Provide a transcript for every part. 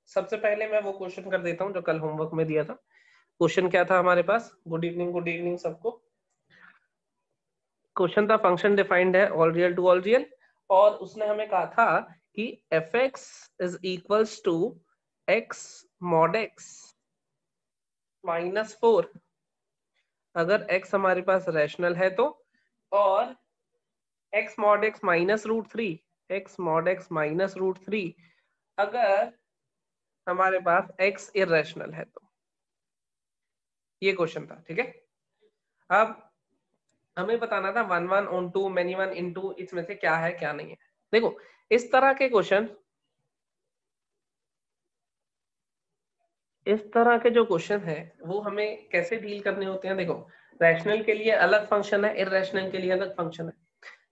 सबसे पहले मैं वो क्वेश्चन कर देता हूँ जो कल होमवर्क में दिया था। क्वेश्चन क्या था हमारे पास? गुड इवनिंग सबको। क्वेश्चन था फंक्शन डिफाइंड है all real to all real, और उसने हमें कहा था कि F X is equals to X mod X -4 अगर x हमारे पास रैशनल है तो, और x mod x -√3 x mod x -√3 अगर हमारे पास x इरेशनल है तो। ये क्वेश्चन था, ठीक है। अब हमें बताना था 1 1 ऑन 2 मैनी 1 इन 2 इसमें से क्या है क्या नहीं है। देखो इस तरह के क्वेश्चन, इस तरह के जो क्वेश्चन है वो हमें कैसे डील करने होते हैं। देखो रैशनल के लिए अलग फंक्शन है, इरेशनल के लिए अलग फंक्शन है।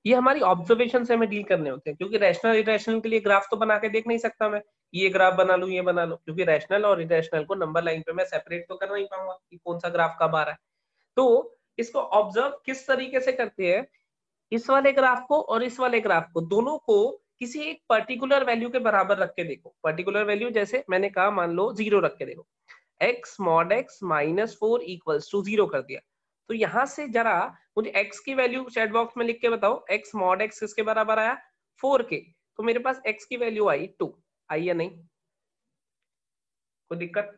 ये हमारी ऑब्जर्वेशन से हमें डील करने होते हैं, क्योंकि रैशनल इरेशनल के लिए ग्राफ तो बना के देख नहीं सकता मैं, ये ग्राफ बना लूं ये बना लो, क्योंकि रैशनल और इरेशनल को नंबर लाइन पे मैं सेपरेट तो कर नहीं पाऊंगा कि कौन सा ग्राफ कब आ रहा है। तो इसको ऑब्जर्व किस तरीके से करते हैं, इस वाले ग्राफ को और इस वाले ग्राफ को दोनों को किसी एक पर्टिकुलर वैल्यू के बराबर रख के देखो। पर्टिकुलर वैल्यू जैसे मैंने कहा मान लो 0 रख के देखो, x mod x -4 equals to 0 कर दिया। तो यहां से जरा मुझे x की वैल्यू चैट बॉक्स में लिख के बताओ, x मॉड x किसके बराबर आया? 4 के। तो मेरे पास x की वैल्यू आई 2, आई या नहीं? कोई दिक्कत?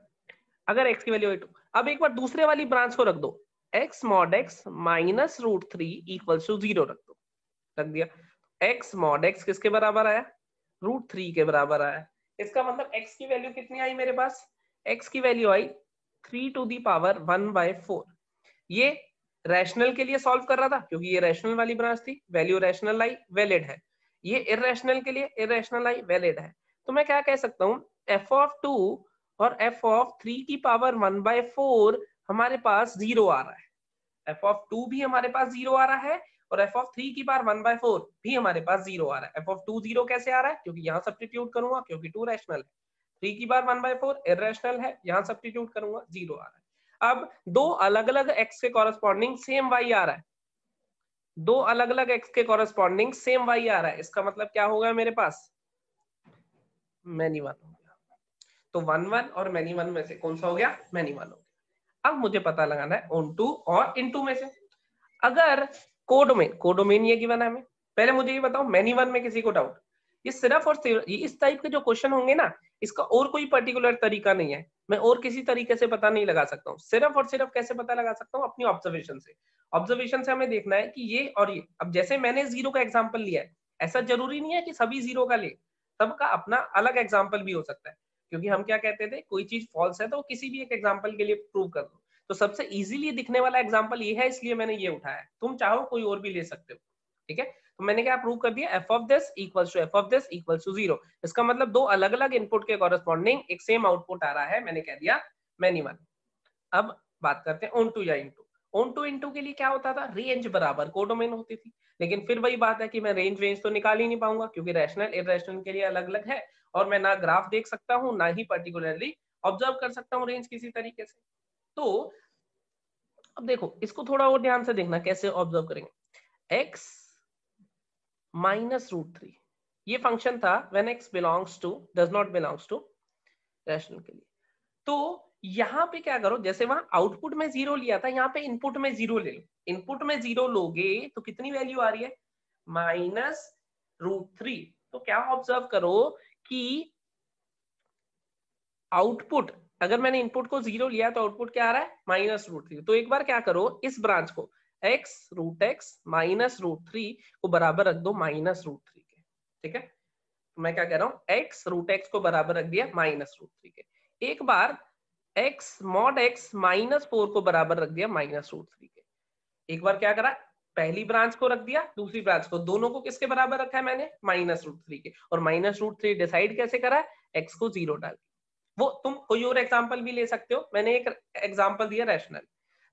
अगर x की वैल्यू आई 2, अब एक बार दूसरे वाली ब्रांच को रख दो, x mod x -√3 equals to 0 रख दो, रख दिया। x मॉड x किसके बराबर आया? √3 के बराबर आया। इसका मतलब x की वैल्यू कितनी आई मेरे पास? x की वैल्यू आई 3 टू दी पावर 1/4। ये रैशनल के लिए सॉल्व कर रहा था क्योंकि ये रैशनल वाली ब्रांच थी, वैल्यू रैशनल आई वैलिड है। ये इररेशनल के लिए इररेशनल आई वैलिड है। तो मैं क्या कह सकता हूँ, f(2) और f(3) की पावर 1/4 हमारे पास 0 आ रहा है। f(2) भी हमारे पास 0 आ रहा है और f(3) की पावर 1/4 भी हमारे पास 0 आ रहा है। f(2) 0 कैसे आ रहा है? क्योंकि यहाँ सब्स्टिट्यूट करूंगा, क्योंकि 2 रैशनल है। 3 की पावर 1/4 इररेशनल है, यहाँ सब्स्टिट्यूट करूंगा 0 आ रहा है। अब दो अलग अलग x के कॉरेस्पॉन्डिंग सेम y आ रहा है, दो अलग अलग x के कॉरेस्पॉन्डिंग सेम y आ रहा है। इसका मतलब क्या होगा मेरे पास? मैनी वन हो गया। तो 1 1 और मैनी 1 में से कौन सा हो गया? मैनी 1 हो गया। अब मुझे पता लगाना है ऑन टू और इनटू में से। अगर कोडोमेन ये गिवन है हमें। पहले मुझे ये बताओ मैनी 1 में किसी को डाउट? ये सिर्फ और सिर्फ इस टाइप के जो क्वेश्चन होंगे ना, इसका और कोई पर्टिकुलर तरीका नहीं है, मैं और किसी तरीके से पता नहीं लगा सकता हूँ। सिर्फ और सिर्फ कैसे पता लगा सकता हूँ? अपनी ऑब्जर्वेशन से। ऑब्जर्वेशन से हमें देखना है कि ये और ये, अब जैसे मैंने 0 का एग्जाम्पल लिया है, ऐसा जरूरी नहीं है कि सभी 0 का ले, सबका अपना अलग एग्जाम्पल भी हो सकता है। क्योंकि हम क्या कहते थे, कोई चीज फॉल्स है तो किसी भी एक एग्जाम्पल के लिए प्रूव कर दो। तो सबसे इजीली दिखने वाला एग्जांपल ये है, इसलिए मैंने ये उठाया है। तुम चाहो कोई और भी ले सकते हो, ठीक है। तो मैंने क्या प्रूव कर दिया, f of this equals to f of this equals to 0। इसका मतलब दो अलग अलग इनपुट के कॉरेस्पॉन्डिंग एक सेम आउटपुट आ रहा है, मैंने कह दिया मैनी वन। अब बात करते हैं ऑन टू या इनटू। ऑन टू इनटू के लिए क्या होता था, रेंज बराबर कोडोमेन होती थी। लेकिन फिर वही बात है कि मैं रेंज तो निकाल ही नहीं पाऊंगा, क्योंकि रैशनल इररेशनल के लिए अलग अलग है, और मैं ना ग्राफ देख सकता हूँ ना ही पर्टिकुलरली ऑब्जर्व कर सकता हूँ रेंज किसी तरीके से। तो अब देखो इसको थोड़ा और ध्यान से देखना, कैसे ऑब्जर्व करेंगे। x -√3 ये फंक्शन था when x belongs to does not belongs to rational के लिए। तो यहाँ पे क्या करो, जैसे वहां आउटपुट में 0 लिया था, यहाँ पे इनपुट में 0 ले लो। इनपुट में 0 लोगे तो कितनी वैल्यू आ रही है? -√3। तो क्या ऑब्जर्व करो कि आउटपुट, अगर मैंने इनपुट को 0 लिया तो आउटपुट क्या आ रहा है? -√3। तो एक बार क्या करो, इस ब्रांच को x√x -√3 को बराबर रख दो -√3 के, ठीक है। तो मैं क्या कह रहा हूँ, x√x को बराबर रख दिया -√3 के। एक बार x mod x -4 को बराबर रख दिया -√3 के। एक बार क्या करा, पहली ब्रांच को रख दिया, दूसरी ब्रांच को, दोनों को किसके बराबर रखा है मैंने? -√3 के। और -√3 डिसाइड कैसे करा? x को 0 डाल, वो तुम कोई और एग्जांपल भी ले सकते हो, मैंने एक एग्जांपल दिया रैशनल।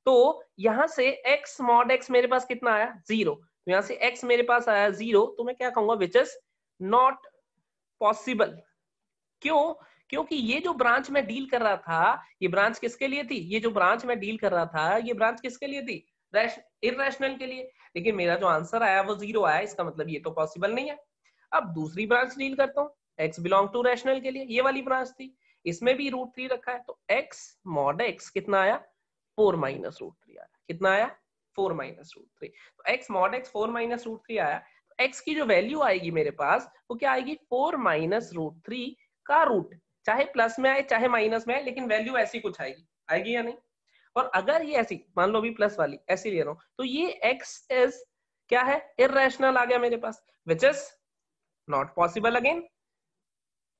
तो यहां से x mod x मेरे पास कितना आया? 0। तो यहां से x मेरे पास आया 0, तो मैं क्या कहूंगा, विच इज नॉट पॉसिबल। क्यों? क्योंकि ये जो ब्रांच में डील कर रहा था, ये ब्रांच किसके लिए थी? ये जो ब्रांच में डील कर रहा था, ये ब्रांच किसके लिए थी? इररेशनल के लिए। लेकिन मेरा जो आंसर आया वो 0 आया, इसका मतलब ये तो पॉसिबल नहीं है। अब दूसरी ब्रांच डील करता हूँ, x बिलोंग टू रैशनल के लिए, ये वाली ब्रांच थी। इसमें भी √3 रखा है, तो x mod x कितना आया 4 माइनस √3 आया। कितना आया 4 माइनस √3। तो x mod x 4 माइनस √3 आया। तो x की जो वैल्यू आएगी मेरे पास वो क्या आएगी 4 माइनस √3 का रूट, चाहे प्लस में आए चाहे माइनस में आए, लेकिन वैल्यू ऐसी कुछ आएगी। आएगी या नहीं? और अगर ये ऐसी मान लो भी प्लस वाली ऐसी ले रहा हूं तो ये x इज क्या है इररेशनल आ गया मेरे पास, which is not possible again,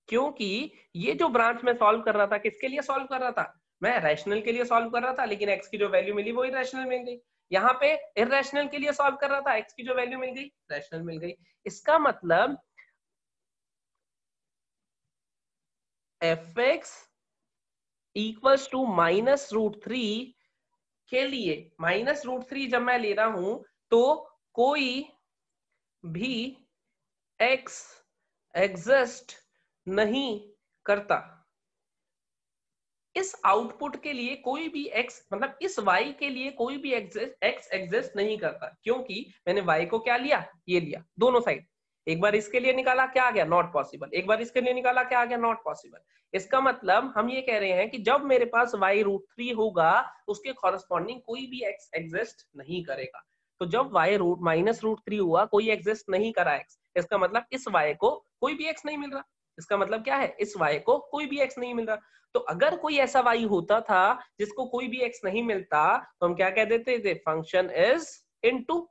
क्योंकि ये जो ब्रांच में सॉल्व कर रहा था किसके लिए सॉल्व कर रहा था, मैं रैशनल के लिए सॉल्व कर रहा था, लेकिन x की जो वैल्यू मिली वो इररेशनल मिल गई। यहाँ पे इररेशनल के लिए सॉल्व कर रहा था, x की जो वैल्यू मिल गई रैशनल मिल गई। इसका मतलब fx इक्वल्स टू माइनस √3 के लिए माइनस √3 जब मैं ले रहा हूं तो कोई भी x एग्जिस्ट नहीं करता। इस आउटपुट के लिए कोई भी x मतलब इस y के लिए कोई भी x एग्जिस्ट नहीं करता, क्योंकि मैंने y को क्या लिया, ये लिया दोनों साइड। एक बार इसके लिए निकाला क्या आ गया नॉट पॉसिबल, एक बार इसके लिए निकाला क्या आ गया नॉट पॉसिबल। इसका मतलब हम ये कह रहे हैं कि जब मेरे पास y √3 होगा उसके कॉरेस्पॉन्डिंग कोई भी x एग्जिस्ट नहीं करेगा। तो जब y माइनस √3 हुआ कोई एग्जिस्ट नहीं करा x, इसका मतलब इस y को कोई भी x नहीं मिल रहा। इसका मतलब क्या है, इस y को कोई भी x नहीं मिल रहा। तो अगर कोई ऐसा y होता था जिसको कोई भी x नहीं मिलता तो हम क्या कह देते थे, फंक्शन इज इनटू।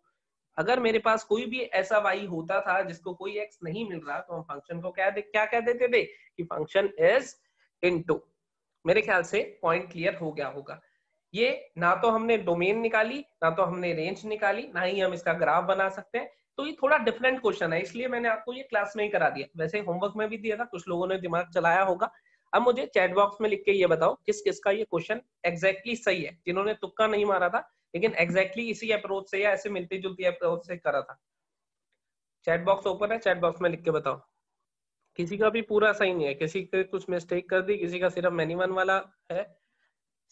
अगर मेरे पास कोई भी ऐसा y होता था जिसको कोई x नहीं मिल रहा तो हम फंक्शन को क्या कह देते थे कि फंक्शन इज इनटू। मेरे ख्याल से पॉइंट क्लियर हो गया होगा। ये ना तो हमने डोमेन निकाली, ना तो हमने रेंज निकाली, ना ही हम इसका ग्राफ बना सकते हैं। तो ये थोड़ा डिफरेंट क्वेश्चन है, इसलिए मैंने आपको ये क्लास में ही करा दिया। वैसे होमवर्क में भी दिया था, कुछ लोगों ने दिमाग चलाया होगा। अब मुझे चैट बॉक्स में लिख के ये बताओ किस किस का ये क्वेश्चन एग्जैक्टली सही है, जिन्होंने तुक्का नहीं मारा था लेकिन एग्जैक्टली इसी अप्रोच से या ऐसे मिलती जुलती अप्रोच से करा था। चैट बॉक्स ओपन है, चैट बॉक्स में लिख के बताओ। किसी का भी पूरा सही नहीं है, किसी के कुछ मिस्टेक कर दी, किसी का सिर्फ मैनिवन वाला है।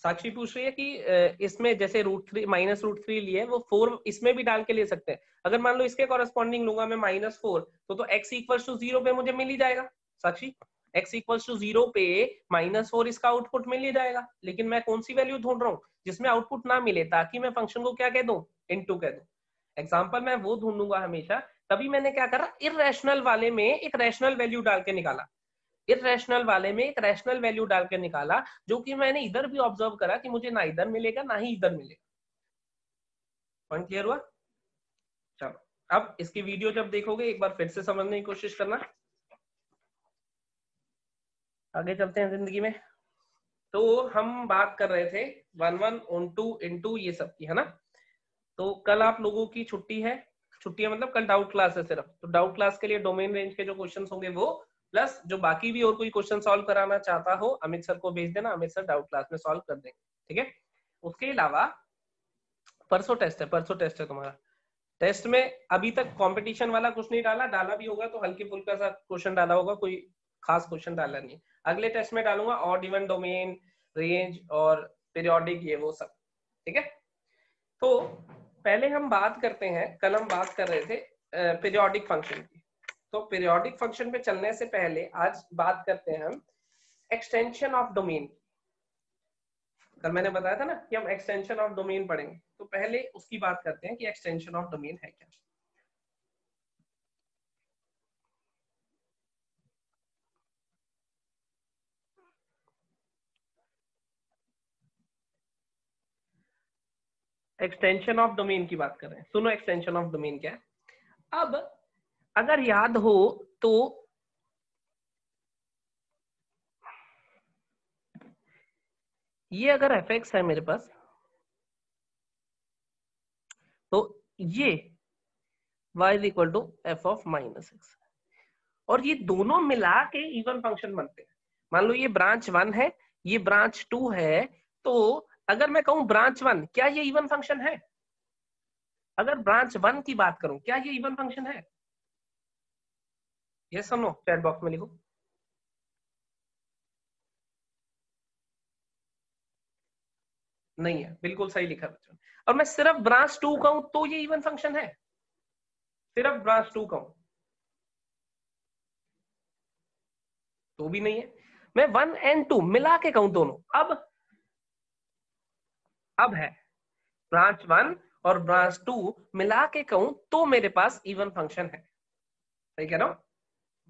साक्षी पूछ रही है कि इसमें जैसे √3 माइनस √3 लिए वो 4 इसमें भी डाल के ले सकते हैं। अगर मान लो इसके कॉरेस्पॉन्डिंग लूंगा मैं -4 तो x इक्वल्स टू 0 पे मुझे मिल ही जाएगा। साक्षी x इक्वल्स टू 0 पे -4 इसका आउटपुट मिल ही जाएगा, लेकिन मैं कौन सी वैल्यू ढूंढ रहा हूँ जिसमें आउटपुट ना मिले, ताकि मैं फंक्शन को क्या कह दूं, इनटू कह दूं। एग्जाम्पल मैं वो ढूंढूंगा हमेशा, तभी मैंने क्या करा, इररेशनल वाले में एक रैशनल वैल्यू डाल के निकाला, इररेशनल वाले में एक रैशनल वैल्यू डाल के निकाला, जो कि मैंने इधर भी ऑब्जर्व करा कि मुझे ना इधर मिलेगा ना ही इधर मिलेगा। पॉइंट क्लियर हुआ? चलो अब इसकी वीडियो जब देखोगे एक बार फिर से समझने की कोशिश करना। आगे चलते हैं जिंदगी में। तो हम बात कर रहे थे 1 1 on 2 into ये सब की, है ना। तो कल आप लोगों की छुट्टी है, छुट्टी है मतलब कल डाउट क्लास है सिर्फ। तो डाउट क्लास के लिए डोमेन रेंज के जो क्वेश्चंस होंगे वो, प्लस जो बाकी भी और कोई क्वेश्चन सॉल्व कराना चाहता हो अमित सर को भेज देना, अमित सर डाउट क्लास में सॉल्व कर देंगे, ठीक है। उसके अलावा परसों टेस्ट है तुम्हारा। टेस्ट में अभी तक कंपटीशन वाला कुछ नहीं डाला, डाला भी होगा तो हल्की फुल्का सा क्वेश्चन डाला होगा, कोई खास क्वेश्चन डाला नहीं। अगले टेस्ट में डालूंगा ऑड इवन डोमेन रेंज और पीरियोडिक ये वो सब, ठीक है। तो पहले हम बात करते हैं, कल हम बात कर रहे थे पीरियोडिक फंक्शन की। तो पीरियोडिक फंक्शन पे चलने से पहले आज बात करते हैं हम एक्सटेंशन ऑफ डोमेन। कल मैंने बताया था ना कि हम एक्सटेंशन ऑफ डोमेन पढ़ेंगे, तो पहले उसकी बात करते हैं कि एक्सटेंशन ऑफ डोमेन है क्या। एक्सटेंशन ऑफ डोमेन की बात कर रहे हैं, सुनो एक्सटेंशन ऑफ डोमेन क्या है। अब अगर याद हो तो ये अगर fx है मेरे पास, तो ये y is equal to f of -x, और ये दोनों मिला के इवन फंक्शन बनते हैं। मान लो ये ब्रांच 1 है, ये ब्रांच 2 है, तो अगर मैं कहूं ब्रांच 1 क्या ये इवन फंक्शन है? अगर ब्रांच 1 की बात करूं क्या ये इवन फंक्शन है? ये सुनो चैट बॉक्स में लिखो। नहीं है, बिल्कुल सही लिखा बच्चों। और मैं सिर्फ ब्रांच 2 कहूं तो ये इवन फंक्शन है, सिर्फ ब्रांच 2 कहूं तो भी नहीं है। मैं 1 and 2 मिला के कहूं दोनों, अब है ब्रांच 1 और ब्रांच 2 मिला के कहूं तो मेरे पास इवन फंक्शन है। सही कह रहा हूं?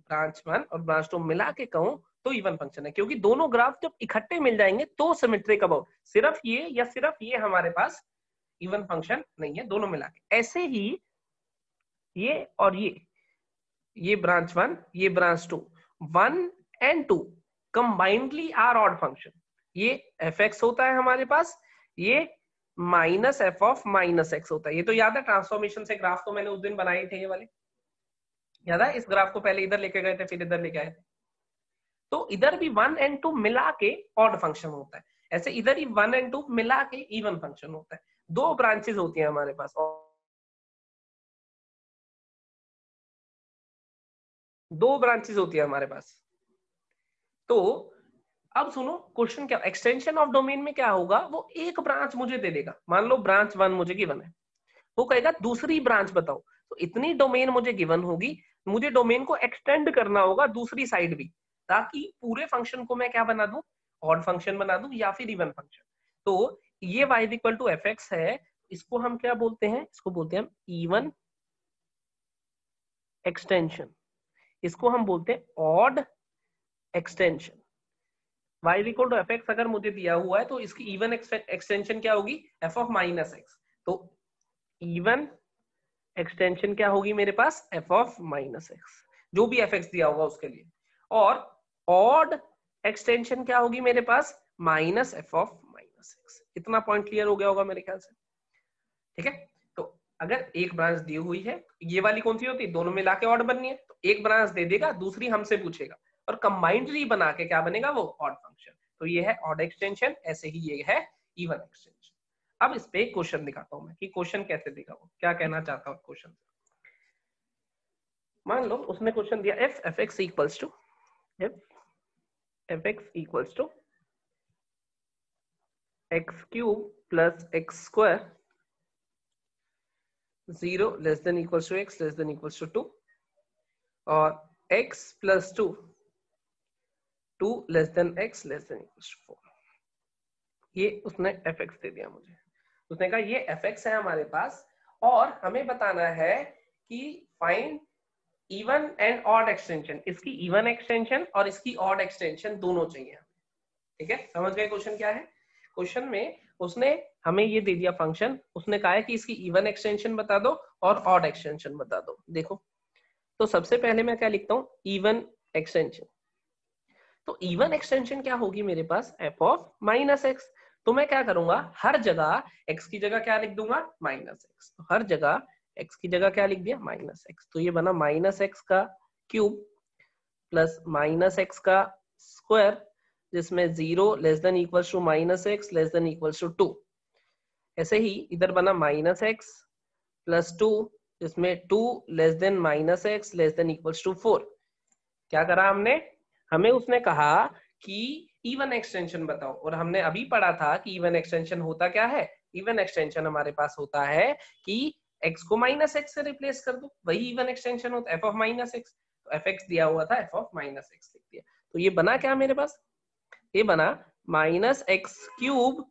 ब्रांच 1 और ब्रांच 2 मिला के कहूं तो इवन फंक्शन है, क्योंकि दोनों ग्राफ जब इकट्ठे मिल जाएंगे तो सिमेट्री कब हो, सिर्फ ये या सिर्फ ये हमारे पास इवन फंक्शन नहीं है, दोनों मिला के। ऐसे ही ये और ये ब्रांच 1 ये branch 2, 1 and 2 combinedly are odd function. ये fx होता है हमारे पास, ये minus F of minus X होता है। ये तो याद है, ट्रांसफॉर्मेशन से ग्राफ तो मैंने उस दिन बनाए थे, ये वाले याद है? इस ग्राफ को पहले इधर लेके गए थे, फिर इधर लेके आए थे। तो इधर भी 1 and 2 मिला के ऑड फंक्शन होता है, ऐसे इधर ही 1 and 2 मिला के इवन फंक्शन होता है। दो ब्रांचेस होती हैं हमारे पास, दो ब्रांचेस होती है हमारे पास। तो अब सुनो क्वेश्चन क्या, एक्सटेंशन ऑफ डोमेन में क्या होगा, वो एक ब्रांच मुझे दे देगा। मान लो ब्रांच 1 मुझे गिवन है, वो कहेगा दूसरी ब्रांच बताओ। तो इतनी डोमेन मुझे गिवन होगी, मुझे डोमेन को एक्सटेंड करना होगा दूसरी साइड भी, ताकि पूरे फंक्शन को मैं क्या बना दूं, ऑड फंक्शन बना दूं या फिर इवन फंक्शन। तो ये y equal to F X है, इसको हम क्या बोलते हैं, इसको बोलते हैं हम इवन एक्सटेंशन, इसको हम बोलते हैं odd extension. y equal to F X अगर मुझे दिया हुआ है तो इसकी इवन एक्सटेंशन क्या होगी, f ऑफ माइनस एक्स। तो इवन एक्सटेंशन क्या होगी मेरे पास, f ऑफ माइनस एक्स, जो भी fx दिया होगा उसके लिए। और ऑड एक्सटेंशन क्या होगी मेरे पास, minus f of minus x. इतना पॉइंट क्लियर हो गया होगा मेरे ख्याल से, ठीक है। तो अगर एक ब्रांच दी हुई है, ये वाली कौन सी होती है, दोनों मिला के ऑड बननी है, तो एक ब्रांच दे देगा, दूसरी हमसे पूछेगा, और कंबाइंडली बना के क्या बनेगा, वो ऑड फंक्शन। तो ये है ऑड एक्सटेंशन, ऐसे ही ये है इवन एक्सटेंशन। अब इस पे एक क्वेश्चन दिखाता हूं मैं कि क्वेश्चन कैसे देगा, वो क्या कहना चाहता हूं क्वेश्चन से। मान लो उसने क्वेश्चन दिया F F x equals to X cube plus X square 0 less than equals to X less than equals to 2 और x plus 2 less than x less than equals to 4। ये उसने fx दे दिया मुझे, उसने कहा ये fx है हमारे पास, और हमें बताना है कि find even and odd extension. इसकी इवन एक्सटेंशन और इसकी ऑड एक्सटेंशन दोनों चाहिए, ठीक है। समझ गए क्वेश्चन क्या है। क्वेश्चन में उसने हमें ये दे दिया फंक्शन, उसने कहा है कि इसकी इवन एक्सटेंशन बता दो और ऑड एक्सटेंशन बता दो। देखो तो सबसे पहले मैं क्या लिखता हूँ, इवन एक्सटेंशन। तो इवन एक्सटेंशन क्या होगी मेरे पास, f ऑफ माइनस एक्स। तो मैं क्या करूंगा, हर जगह x की जगह क्या लिख दूंगा, माइनस एक्स। तो हर जगह x की जगह क्या लिख दिया, माइनस एक्स। तो ये बना माइनस एक्स का क्यूब प्लस माइनस एक्स का स्क्वायर, जिसमें 0 less than equals to minus X less than equals to 2। ऐसे ही इधर बना माइनस एक्स प्लस 2, जिसमें 2 less than minus X less than equals to 4। क्या करा हमने, हमें उसने कहा कि इवन एक्सटेंशन बताओ, और हमने अभी पढ़ा था कि इवन एक्सटेंशन होता क्या है। इवन एक्सटेंशन हमारे पास होता है कि x को माइनस एक्स से रिप्लेस कर दो, वही इवन एक्सटेंशन होता है, f ऑफ माइनस एक्स। तो fx दिया हुआ था, f ऑफ माइनस एक्स लिख दिया। तो ये बना क्या मेरे पास, ये बना minus x cube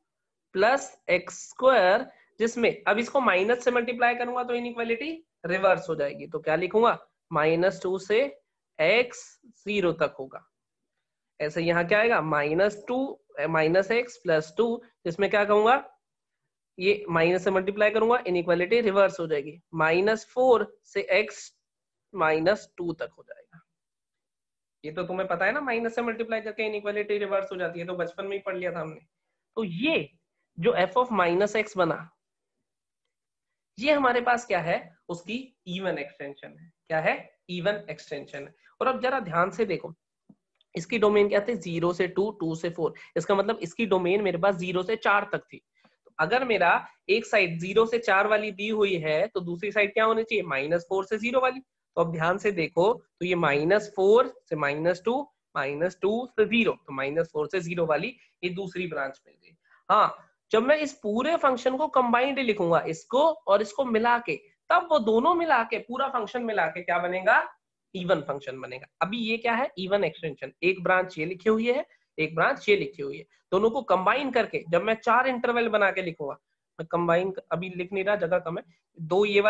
plus X square, जिसमें अब इसको माइनस से मल्टीप्लाई करूंगा तो इनइक्वालिटी रिवर्स हो जाएगी। तो क्या लिखूंगा, -2 से x 0 तक होगा। ऐसे यहाँ क्या आएगा, -2 माइनस एक्स प्लस 2, जिसमें क्या कहूंगा, ये माइनस से मल्टीप्लाई करूंगा, इनइक्वालिटी रिवर्स हो जाएगी, -4 से x -2 तक हो जाएगा। ये तो तुम्हें पता है ना, माइनस से मल्टीप्लाई करके इनइक्वालिटी रिवर्स हो जाती है, तो बचपन में ही पढ़ लिया था हमने। तो ये जो f ऑफ माइनस एक्स बना, ये हमारे पास क्या है, उसकी इवन एक्सटेंशन है। क्या है, इवन एक्सटेंशन है। और अब जरा ध्यान से देखो, इसकी डोमेन क्या थी, 0 से 2, 2 से 4। इसका मतलब इसकी डोमेन मेरे पास 0 से 4 तक थी। तो अगर मेरा एक साइड 0 से 4 वाली दी हुई है, तो दूसरी साइड क्या होनी चाहिए, -4 से 0 वाली। तो अब ध्यान से देखो, तो ये -4 से -2, -2 से 0, तो -4 से 0 वाली ये दूसरी ब्रांच मिल गई। हाँ, जब मैं इस पूरे फंक्शन को कंबाइंड लिखूंगा, इसको और इसको मिला के, तब वो दोनों मिला के पूरा फंक्शन मिला के क्या बनेगा, इवन फंक्शन बनेगा। अभी ये क्या है, इवन एक्सटेंशन, एक ब्रांच ये लिखी हुई है, एक ब्रांच ये लिखी हुई है, दोनों को कंबाइन करके जब मैं 4 इंटरवल बना के लिखूंगा, मैं कंबाइन अभी लिख नहीं रहा, जगह कम है, 2 ये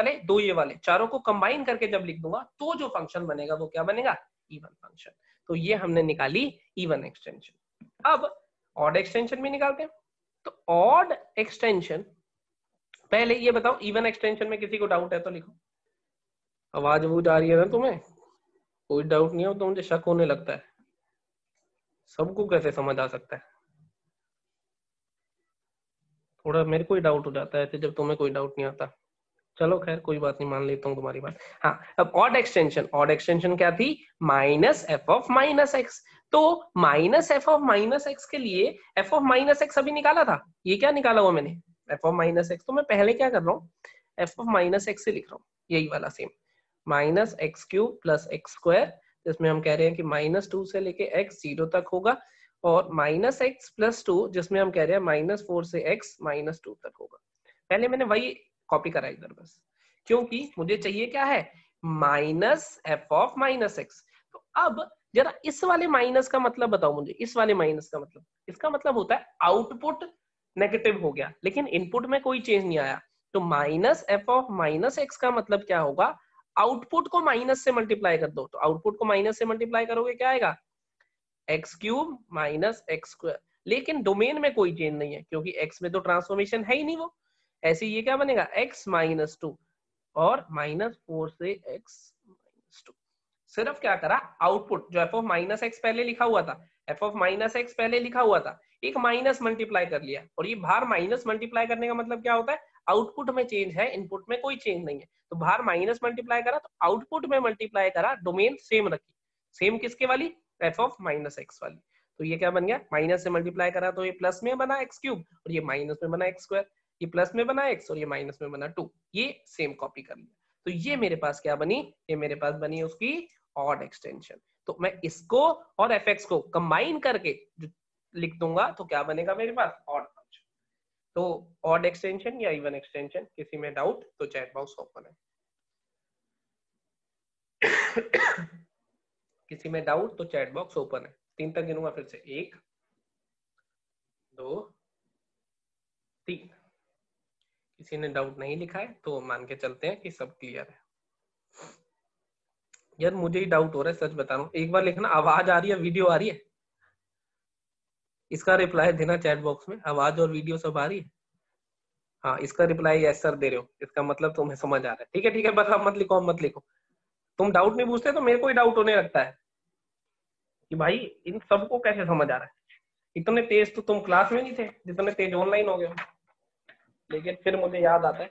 वाले चारों को कंबाइन करके जब लिख दूंगा तो जो फंक्शन बनेगा वो क्या बनेगा, इवन फंक्शन। तो ये हमने निकाली इवन एक्सटेंशन। अब ऑड एक्सटेंशन भी निकालते हैं। तो ऑड एक्सटेंशन, पहले ये बताओ इवन एक्सटेंशन में किसी को डाउट है तो लिखो। आवाज वो जा रही है ना तुम्हें, कोई डाउट नहीं हो तो मुझे शक होने लगता है, सबको कैसे समझ आ सकता है, थोड़ा मेरे को ही डाउट हो जाता है जब तुम्हें कोई डाउट नहीं आता। चलो खैर कोई बात नहीं, मान लेता हूँ तुम्हारी बात। हाँ, अब ऑड एक्सटेंशन क्या थी, minus F of minus x. तो minus F of minus x के लिए एफ ऑफ माइनस एक्स अभी निकाला था, ये क्या निकाला हुआ मैंने, एफ ऑफ माइनस एक्स। तो मैं पहले क्या कर रहा हूँ, एफ ऑफ माइनस एक्स से लिख रहा हूँ, यही वाला same, minus x cube plus X square, जिसमें हम कह रहे हैं कि -2 से लेके x 0 तक होगा, और माइनस एक्स प्लस 2 जिसमें हम कह रहे हैं -4 से x -2 तक होगा। पहले मैंने वही कॉपी करा इधर बस, क्योंकि मुझे चाहिए क्या है, minus F of minus x. तो अब जरा इस वाले माइनस का मतलब बताओ मुझे, इस वाले माइनस का मतलब, इसका मतलब होता है आउटपुट नेगेटिव हो गया लेकिन इनपुट में कोई चेंज नहीं आया। तो minus F of minus X का मतलब क्या होगा, आउटपुट को माइनस से मल्टीप्लाई कर दो। तो आउटपुट को माइनस से मल्टीप्लाई करोगे क्या आएगा, x cube minus x square. लेकिन डोमेन में कोई चेंज नहीं है क्योंकि एक्स में तो ट्रांसफॉर्मेशन है ही नहीं वो। ऐसे ये क्या बनेगा, x -2 और -4 से x -2। सिर्फ क्या करा, आउटपुट जो एफ ऑफ माइनस एक्स पहले लिखा हुआ था, एफ ऑफ माइनस एक्स पहले लिखा हुआ था, एक माइनस मल्टीप्लाई कर लिया। और ये बाहर माइनस मल्टीप्लाई करने का मतलब क्या होता है, आउटपुट में चेंज है, इनपुट में कोई चेंज नहीं है। तो बाहर माइनस मल्टीप्लाई करा तो आउटपुट में मल्टीप्लाई करा, डोमेन सेम रखी। सेम किसके वाली, एफ ऑफ माइनस एक्स वाली। तो ये क्या बन गया, माइनस से मल्टीप्लाई करा तो ये प्लस में बना एक्स क्यूब और ये माइनस में बना एक्स स्क्वायर, ये प्लस में बना x और ये माइनस में बना 2, ये सेम कॉपी कर लिया। तो ये मेरे पास क्या बनी, ये मेरे पास बनी उसकी ऑड एक्सटेंशन। तो मैं इसको और fx को कंबाइन करके लिख दूंगा तो क्या बनेगा मेरे पास, ऑड फंक्शन। तो ऑड एक्सटेंशन या इवन एक्सटेंशन, किसी में डाउट तो चैट बॉक्स ओपन है। किसी में डाउट तो चैट बॉक्स ओपन है। 3 तक गिनूंगा फिर से, 1 2 3। किसी ने डाउट नहीं लिखा है तो मान के चलते हैं कि सब क्लियर है। यार मुझे ही डाउट हो रहा है, सच बता रहा हूँ। एक बार लिखना, आवाज आ रही है, वीडियो आ रही है, इसका रिप्लाई देना चैट बॉक्स में, आवाज और वीडियो सब आ रही है। हाँ, इसका रिप्लाई यस सर दे रहे हो, इसका मतलब तुम्हें समझ आ रहा है। ठीक है ठीक है, बस अब मत लिखो, अब मत लिखो। तुम डाउट नहीं पूछते तो मेरे को ही डाउट होने लगता है कि भाई इन सबको कैसे समझ आ रहा है। इतने तेज तो तुम क्लास में नहीं थे जितने तेज ऑनलाइन हो गए हो। लेकिन फिर मुझे याद आता है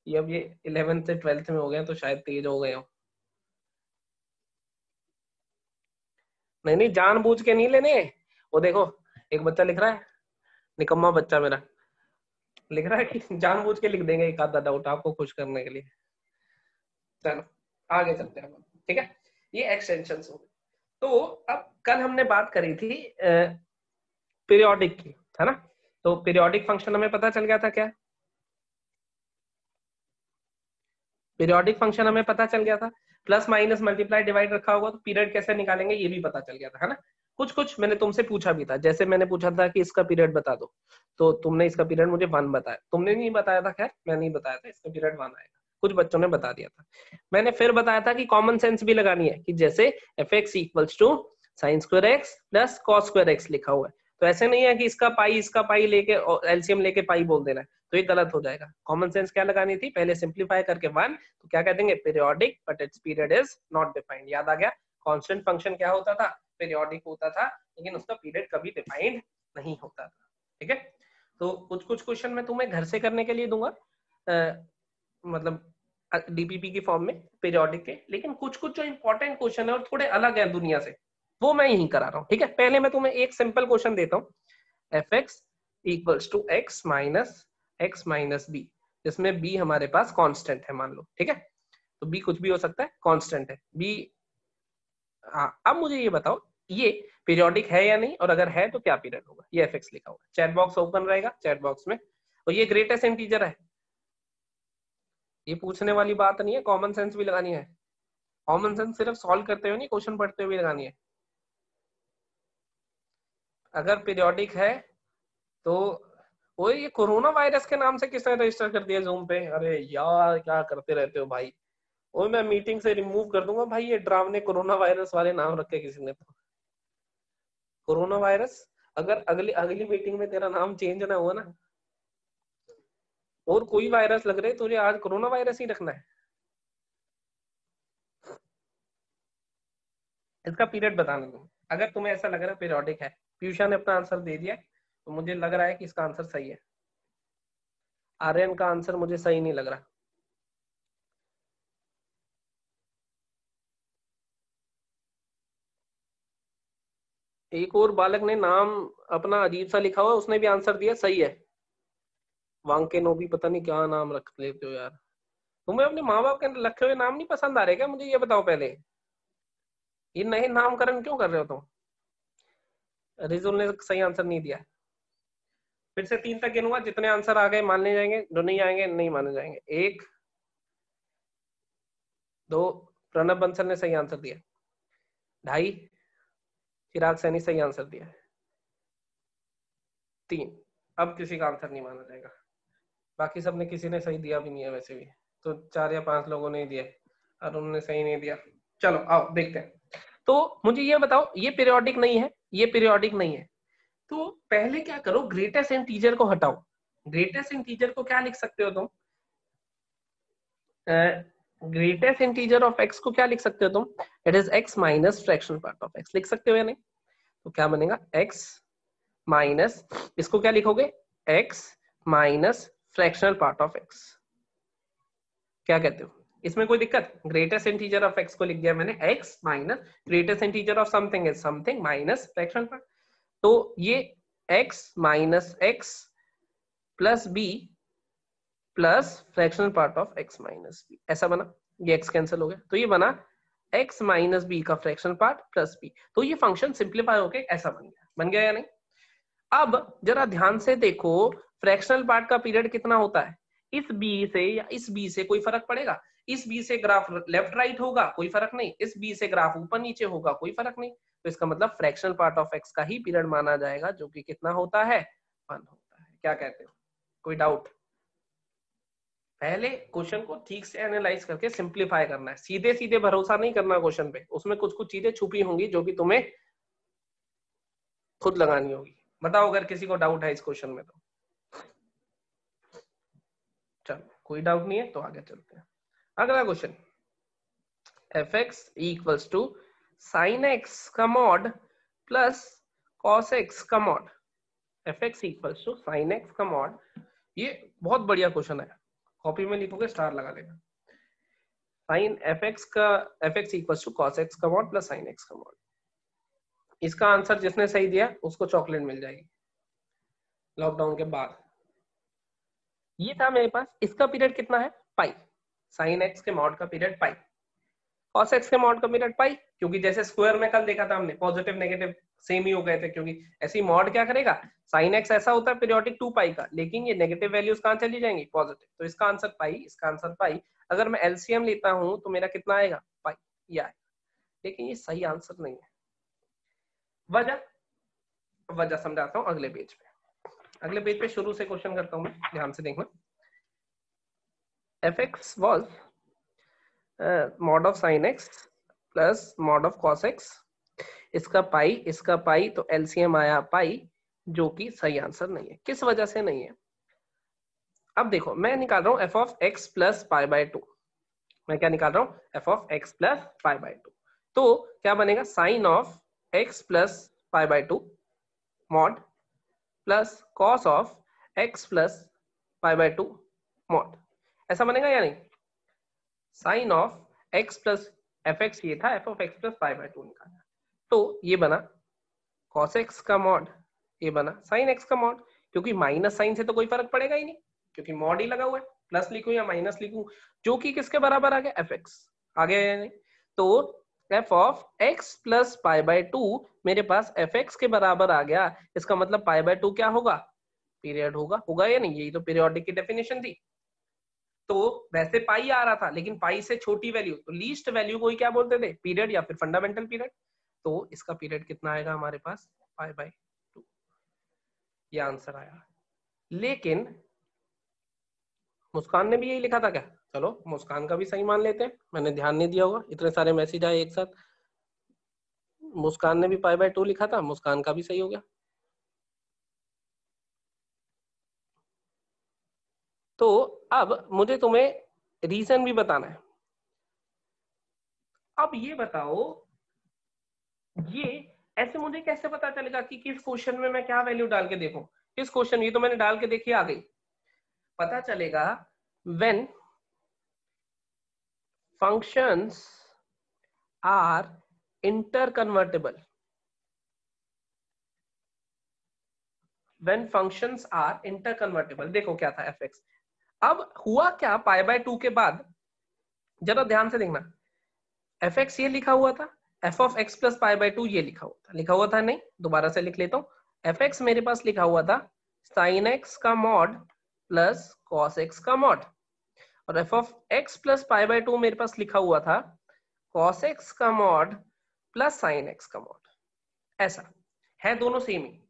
कि अब ये 11th से 12th में हो गए तो शायद तेज हो गए हो। नहीं नहीं, जानबूझ के नहीं लेने। वो देखो एक बच्चा लिख रहा है, निकम्मा बच्चा मेरा लिख रहा है कि जानबूझ के लिख देंगे एक आधा डाउट आपको खुश करने के लिए। चलो आगे चलते हैं, ठीक है। ये एक्सटेंशन हो गए। तो अब कल हमने बात करी थी पीरियोडिक की, है ना। तो पीरियोडिक फंक्शन हमें पता चल गया था क्या, पीरियोडिक फंक्शन हमें पता चल गया था, प्लस माइनस मल्टीप्लाई डिवाइड रखा होगा तो पीरियड कैसे निकालेंगे ये भी पता चल गया था, है ना। कुछ कुछ मैंने तुमसे पूछा भी था, जैसे मैंने पूछा था कि इसका पीरियड बता दो, तो तुमने इसका पीरियड मुझे 1 बताया, तुमने नहीं बताया था, खैर मैं नहीं बताया था, इसका पीरियड 1 आएगा। कुछ बच्चों ने बता दिया था। मैंने फिर बताया था कि कॉमन सेंस भी लगानी है, कि जैसे fx equals to sine square X plus cos square X लिखा हुआ है, तो ऐसे नहीं है कि इसका पाई लेके एलसीएम लेके पाई बोल देना है, तो ये गलत हो जाएगा। कॉमन सेंस क्या लगानी थी, पहले सिंप्लीफाई करके 1, तो क्या कह देंगे, periodic but it's period is not defined. याद आ गया, कांस्टेंट फंक्शन क्या होता था, पीरियोडिक होता था, लेकिन उसका पीरियड कभी डिफाइंड नहीं होता था। ठीक है, तो कुछ कुछ क्वेश्चन मैं तुम्हें घर से करने के लिए दूंगा, मतलब डीपीपी की फॉर्म में पीरियोडिक के, लेकिन कुछ कुछ जो इंपॉर्टेंट क्वेश्चन है और थोड़े अलग है दुनिया से, वो मैं यही करा रहा हूँ। ठीक है, पहले मैं तुम्हें एक सिंपल क्वेश्चन देता हूँ, fx equals to x minus B, जिसमें b हमारे पास कांस्टेंट है मान लो। ठीक है, तो b कुछ भी हो सकता है, कांस्टेंट है b। हाँ, अब मुझे ये बताओ ये पीरियोडिक है या नहीं, और अगर है तो क्या पीरियड होगा। ये fx लिखा हुआ है, चैट बॉक्स ओपन रहेगा, चैट बॉक्स में। और ये ग्रेटेस्ट इंटीजर है, ये पूछने वाली बात नहीं है, कॉमन सेंस भी लगानी है। कॉमन सेंस सिर्फ सॉल्व करते हुए नहीं, क्वेश्चन पढ़ते हुए लगानी है। अगर पीरियोडिक है तो वो ये कोरोना वायरस के नाम से किसने रजिस्टर कर दिया जूम पे? अरे यार क्या करते रहते हो भाई। वो मैं मीटिंग से रिमूव कर दूंगा भाई, ये ड्रामने कोरोना वायरस वाले नाम रखे किसी ने तो। कोरोना वायरस, अगर अगली अगली मीटिंग में तेरा नाम चेंज ना हुआ ना, और कोई वायरस लग रहे तुझे, आज कोरोना वायरस ही रखना है। इसका पीरियड बताना तुम, अगर तुम्हें ऐसा लग रहा है पीरियोडिक है। पीयूषा ने अपना आंसर दे दिया, तो मुझे लग रहा है कि इसका आंसर सही है। आर्यन का आंसर मुझे सही नहीं लग रहा। एक और बालक ने नाम अपना अजीब सा लिखा हुआ, उसने भी आंसर दिया सही है। वांके नो भी पता नहीं क्या नाम रख लेते हो यार। तुम्हें अपने माँ बाप के रखे हुए नाम नहीं पसंद आ रहे क्या? मुझे ये बताओ पहले, ये नए नामकरण क्यों कर रहे हो तुम? रिजुल ने सही आंसर नहीं दिया। फिर से 3 तक गिनूंगा, जितने आंसर आ गए मानने जाएंगे, जो नहीं आएंगे नहीं माने जाएंगे। 1 2, प्रणब बंसल ने सही आंसर दिया। 2.5, चिराग सैनी सही आंसर दिया। 3, अब किसी का आंसर नहीं माना जाएगा। बाकी सबने, किसी ने सही दिया भी नहीं है वैसे भी, तो 4 या 5 लोगों ने दिया, अरुण ने सही नहीं दिया। चलो आओ देखते हैं। तो मुझे ये बताओ, ये पीरियोडिक नहीं है, ये पीरियोडिक नहीं है, तो पहले क्या करो, ग्रेटेस्ट इंटीजर को हटाओ। ग्रेटेस्ट इंटीजर को क्या लिख सकते हो तुम? ग्रेटेस्ट इंटीजर ऑफ एक्स को क्या लिख सकते हो तुम? It is x minus fractional part of x, लिख सकते हो या नहीं? तो क्या बनेगा, एक्स माइनस, इसको क्या लिखोगे, x minus fractional part of x. क्या कहते हो, इसमें कोई दिक्कत? ग्रेटेस्ट इंटीजर ऑफ एक्स को लिख दिया मैंने, X minus greatest integer of something is something minus fractional part. तो ये X minus X plus B plus fractional part of X minus B, ऐसा बना। ये एक्स कैंसिल हो गया, तो ये बना एक्स माइनस बी का फ्रैक्शनल पार्ट प्लस बी। तो ये फंक्शन सिंप्लीफाई होके ऐसा बन गया। बन गया या नहीं? अब जरा ध्यान से देखो, फ्रैक्शनल पार्ट का पीरियड कितना होता है? इस बी से या इस बी से कोई फर्क पड़ेगा? इस बी से ग्राफ लेफ्ट राइट होगा, कोई फर्क नहीं। इस बी से ग्राफ ऊपर नीचे होगा, कोई फर्क नहीं। तो इसका मतलब फ्रैक्शनल पार्ट ऑफ एक्स का ही पीरियड माना जाएगा, जो कि कितना होता है, 1 होता है। क्या कहते हो, कोई डाउट? पहले क्वेश्चन को ठीक से एनालाइज करके सिंप्लीफाई करना है, सीधे सीधे भरोसा नहीं करना क्वेश्चन पे, उसमें कुछ कुछ चीजें छुपी होंगी जो कि तुम्हें खुद लगानी होगी। बताओ अगर किसी को डाउट है इस क्वेश्चन में तो। चलो कोई डाउट नहीं है तो आगे चलते हैं। अगला question, F x equals to sine x का मॉड प्लस कॉस एक्स का mod. F x equals to sine x का मॉड, ये बहुत बढ़िया क्वेश्चन है, कॉपी में लिखोगे स्टार लगा देना। Sine f x equals to cos x का मॉड प्लस साइन एक्स का मॉड। इसका आंसर जिसने सही दिया उसको चॉकलेट मिल जाएगी लॉकडाउन के बाद। ये था मेरे पास, इसका पीरियड कितना है, पाई। साइन एक्स के मॉड का पीरियड पाई, कॉस एक्स के मॉड का पीरियड पाई, क्योंकि जैसे स्क्वायर में कल देखा था हमने, पॉजिटिव नेगेटिव सेम ही हो गए थे, क्योंकि ऐसी मॉड क्या करेगा, साइन एक्स ऐसा होता है पीरियोडिक 2 पाई का, लेकिन ये नेगेटिव वैल्यूज कहां चली जाएंगी, पॉजिटिव। तो इसका आंसर पाई, इसका आंसर पाई। अगर मैं एलसीएम लेता हूं तो मेरा कितना आएगा, पाई, ये आएगा। लेकिन ये सही आंसर नहीं है। वजह समझाता हूँ अगले पेज पे। अगले पेज पे शुरू से क्वेश्चन करता हूँ मैं, ध्यान से देखना। F x was mod of sine x plus mod of cos x, इसका पाई, तो एलसीएम आया पाई, जो कि सही आंसर नहीं है। किस वजह से नहीं है? अब देखो, मैं निकाल रहा हूँ f of x plus pi by 2। मैं क्या निकाल रहा हूँ, f of x plus pi by 2। तो क्या बनेगा, sine of x plus pi by 2 mod plus cos of x plus pi by 2 mod, ऐसा बनेगा या नहीं? Sine of x plus f x ये था, f of x plus pi by 2 निकाला, तो ये बना कॉस एक्स का मॉड, ये बना साइन एक्स का मॉड। क्योंकि माइनस साइन से तो कोई फर्क पड़ेगा ही नहीं, क्योंकि मॉड ही लगा हुआ है। प्लस लिखूं या माइनस लिखूं, जो कि किसके बराबर आ गया, एफ एक्स आ गया या नहीं? तो F of x plus pi by 2 मेरे पास एफ एक्स के बराबर आ गया। इसका मतलब पाई बाय 2 क्या होगा, पीरियड होगा या नहीं? यही तो पीरियोडिक की डेफिनेशन थी। तो वैसे पाई आ रहा था, लेकिन पाई से छोटी वैल्यू, तो लीस्ट वैल्यू को ही क्या बोलते थे, पीरियड या फिर फंडामेंटल पीरियड। तो इसका पीरियड कितना आएगा हमारे पास, π/2, ये आंसर आया। लेकिन मुस्कान ने भी यही लिखा था क्या? चलो मुस्कान का भी सही मान लेते हैं, मैंने ध्यान नहीं दिया होगा, इतने सारे मैसेज आए एक साथ। मुस्कान ने भी π/2 लिखा था, मुस्कान का भी सही हो गया। तो अब मुझे तुम्हें रीजन भी बताना है। अब ये बताओ, ये ऐसे मुझे कैसे पता चलेगा कि किस क्वेश्चन में मैं क्या वैल्यू डाल के देखूं? किस क्वेश्चन, ये तो मैंने डाल के देखी, आ गई। पता चलेगा when functions are interconvertible, when functions are interconvertible. देखो क्या था fx, अब हुआ क्या π/2 के बाद, जरा ध्यान से देखना, fx ये लिखा हुआ था, f(x + π/2) ये लिखा हुआ था नहीं, दोबारा से लिख लेता हूं। fx मेरे पास लिखा हुआ था sin x का मॉड प्लस cos x का मॉड, और f(x + π/2) मेरे पास लिखा हुआ था cos x का मॉड प्लस sin x का मॉड। ऐसा है, दोनों सेम ही,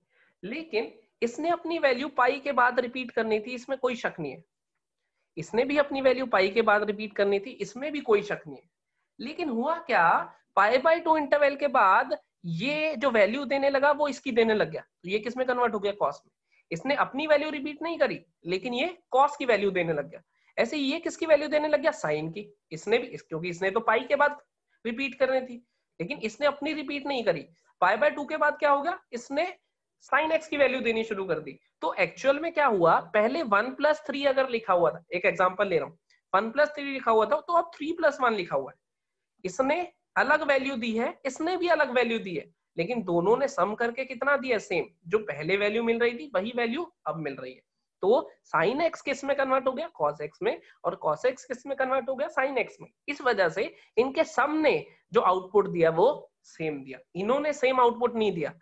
लेकिन इसने अपनी वैल्यू पाई के बाद रिपीट करनी थी, इसमें कोई शक नहीं है। इसने भी अपनी वैल्यू पाई के बाद रिपीट करनी थी, इसमें भी कोई शक नहीं है। लेकिन हुआ क्या, π/2 इंटरवल के बाद ये जो वैल्यू देने लगा वो इसकी देने लग गया, तो ये किस में कन्वर्ट हो गया, कॉस में। इसने अपनी वैल्यू रिपीट नहीं करी, लेकिन ये कॉस की वैल्यू देने लग गया। ऐसे ये किसकी वैल्यू देने लग गया, साइन की। इसने भी, क्योंकि इसने तो पाई के बाद रिपीट करनी थी, लेकिन इसने अपनी रिपीट नहीं करी। π/2 के बाद क्या हो गया, इसने साइन एक्स की वैल्यू देनी शुरू कर दी। तो एक्चुअल में क्या हुआ, पहले 1 + 3 अगर लिखा हुआ था, एक एग्जांपल ले रहा हूँ, 1 + 3 लिखा हुआ था, तो अब 3 + 1 लिखा हुआ है। इसने अलग वैल्यू दी है, इसने भी अलग वैल्यू दी है, लेकिन दोनों ने सम करके कितना दिया, सेम। जो पहले वैल्यू मिल रही थी वही वैल्यू अब मिल रही है। तो साइन एक्स किस में कन्वर्ट हो गया, कॉस एक्स में, और कॉस एक्स किस में कन्वर्ट हो गया, साइन एक्स में। इस वजह से इनके सम ने जो आउटपुट दिया वो सेम दिया, इन्होंने सेम आउटपुट नहीं दिया,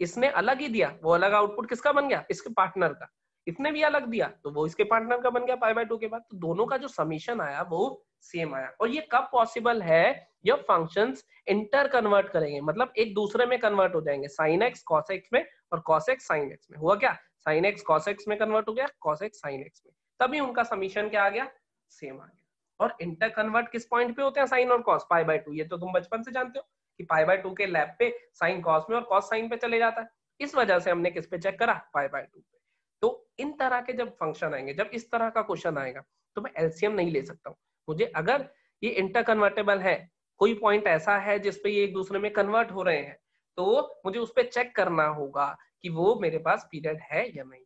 इसने अलग ही दिया। वो अलग आउटपुट किसका बन गया, इसके पार्टनर का। इसने भी अलग दिया तो वो इसके पार्टनर का बन गया π/2 के बाद। तो दोनों का जो समीशन आया वो सेम आया। और ये कब पॉसिबल है, जब फंक्शंस इंटर कन्वर्ट करेंगे, मतलब एक दूसरे में कन्वर्ट हो जाएंगे, साइन एक्स कॉस एक्स में और कॉस एक्स साइन एक्स में। हुआ क्या, साइन एक्स कॉस एक्स में कन्वर्ट हो गया, कॉस एक्स साइन एक्स में, तभी उनका समीशन क्या आ गया, सेम आ गया। और इंटर कन्वर्ट किस पॉइंट पे होते हैं साइन और कॉस, π/2। ये तो तुम बचपन से जानते हो कि π/2 के लैब पे साइन कॉस में और कॉस साइन पे चले जाता है। इस वजह से हमने किस पे चेक करा, π/2 पे। तो इन तरह के जब फंक्शन आएंगे, जब इस तरह का क्वेश्चन आएगा, तो मैं एलसीएम नहीं ले सकता हूँ। मुझे अगर ये इंटर कन्वर्टेबल है, कोई पॉइंट ऐसा है जिसपे ये एक दूसरे में कन्वर्ट हो रहे हैं, तो मुझे उस पर चेक करना होगा कि वो मेरे पास पीरियड है या नहीं।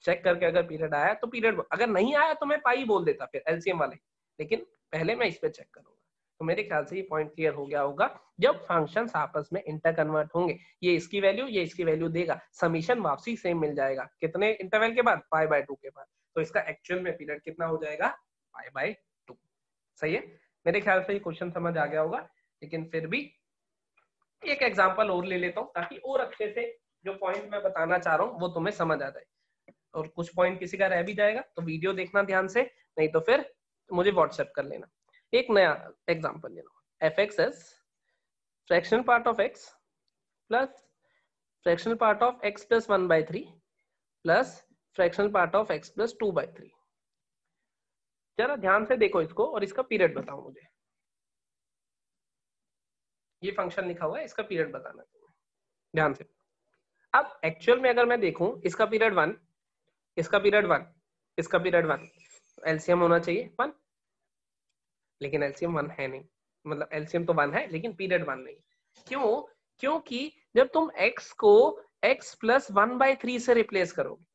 चेक करके अगर पीरियड आया तो पीरियड, अगर नहीं आया तो मैं पाई बोल देता फिर एलसीएम वाले, लेकिन पहले मैं इस पे चेक करूंगा। तो मेरे ख्याल से ये पॉइंट क्लियर हो गया होगा। जब फंक्शंस आपस में इंटर कन्वर्ट होंगे, ये इसकी वैल्यू ये इसकी वैल्यू देगा, समीशन वापसी सेम मिल जाएगा, कितने इंटरवल के बाद, π/2 के बाद। तो इसका एक्चुअल में पीरियड कितना हो जाएगा, π/2। सही है, मेरे ख्याल से ये क्वेश्चन समझ आ गया होगा। लेकिन फिर भी एक एग्जांपल और ले लेता हूँ, ताकि और अच्छे से जो पॉइंट मैं बताना चाह रहा हूँ वो तुम्हें समझ आ जाए। और कुछ पॉइंट किसी का रह भी जाएगा तो वीडियो देखना ध्यान से, नहीं तो फिर मुझे व्हाट्सएप कर लेना। एक नया एग्जांपल लेना, f(x) is fractional part of x plus fractional part of x + 1/3 plus fractional part of x + 2/3। जरा ध्यान से देखो इसको और इसका पीरियड बताओ मुझे। ये फंक्शन लिखा हुआ है, इसका पीरियड बताना है ध्यान से। अब एक्चुअल में अगर मैं देखूं, इसका पीरियड 1, इसका पीरियड 1, इसका पीरियड 1, एलसीएम होना चाहिए 1, लेकिन एलसीएम 1 है नहीं, मतलब एलसीएम तो 1 है लेकिन पीरियड 1 नहीं। क्यों, क्योंकि जब तुम x को x + 1/3 से रिप्लेस करोगे,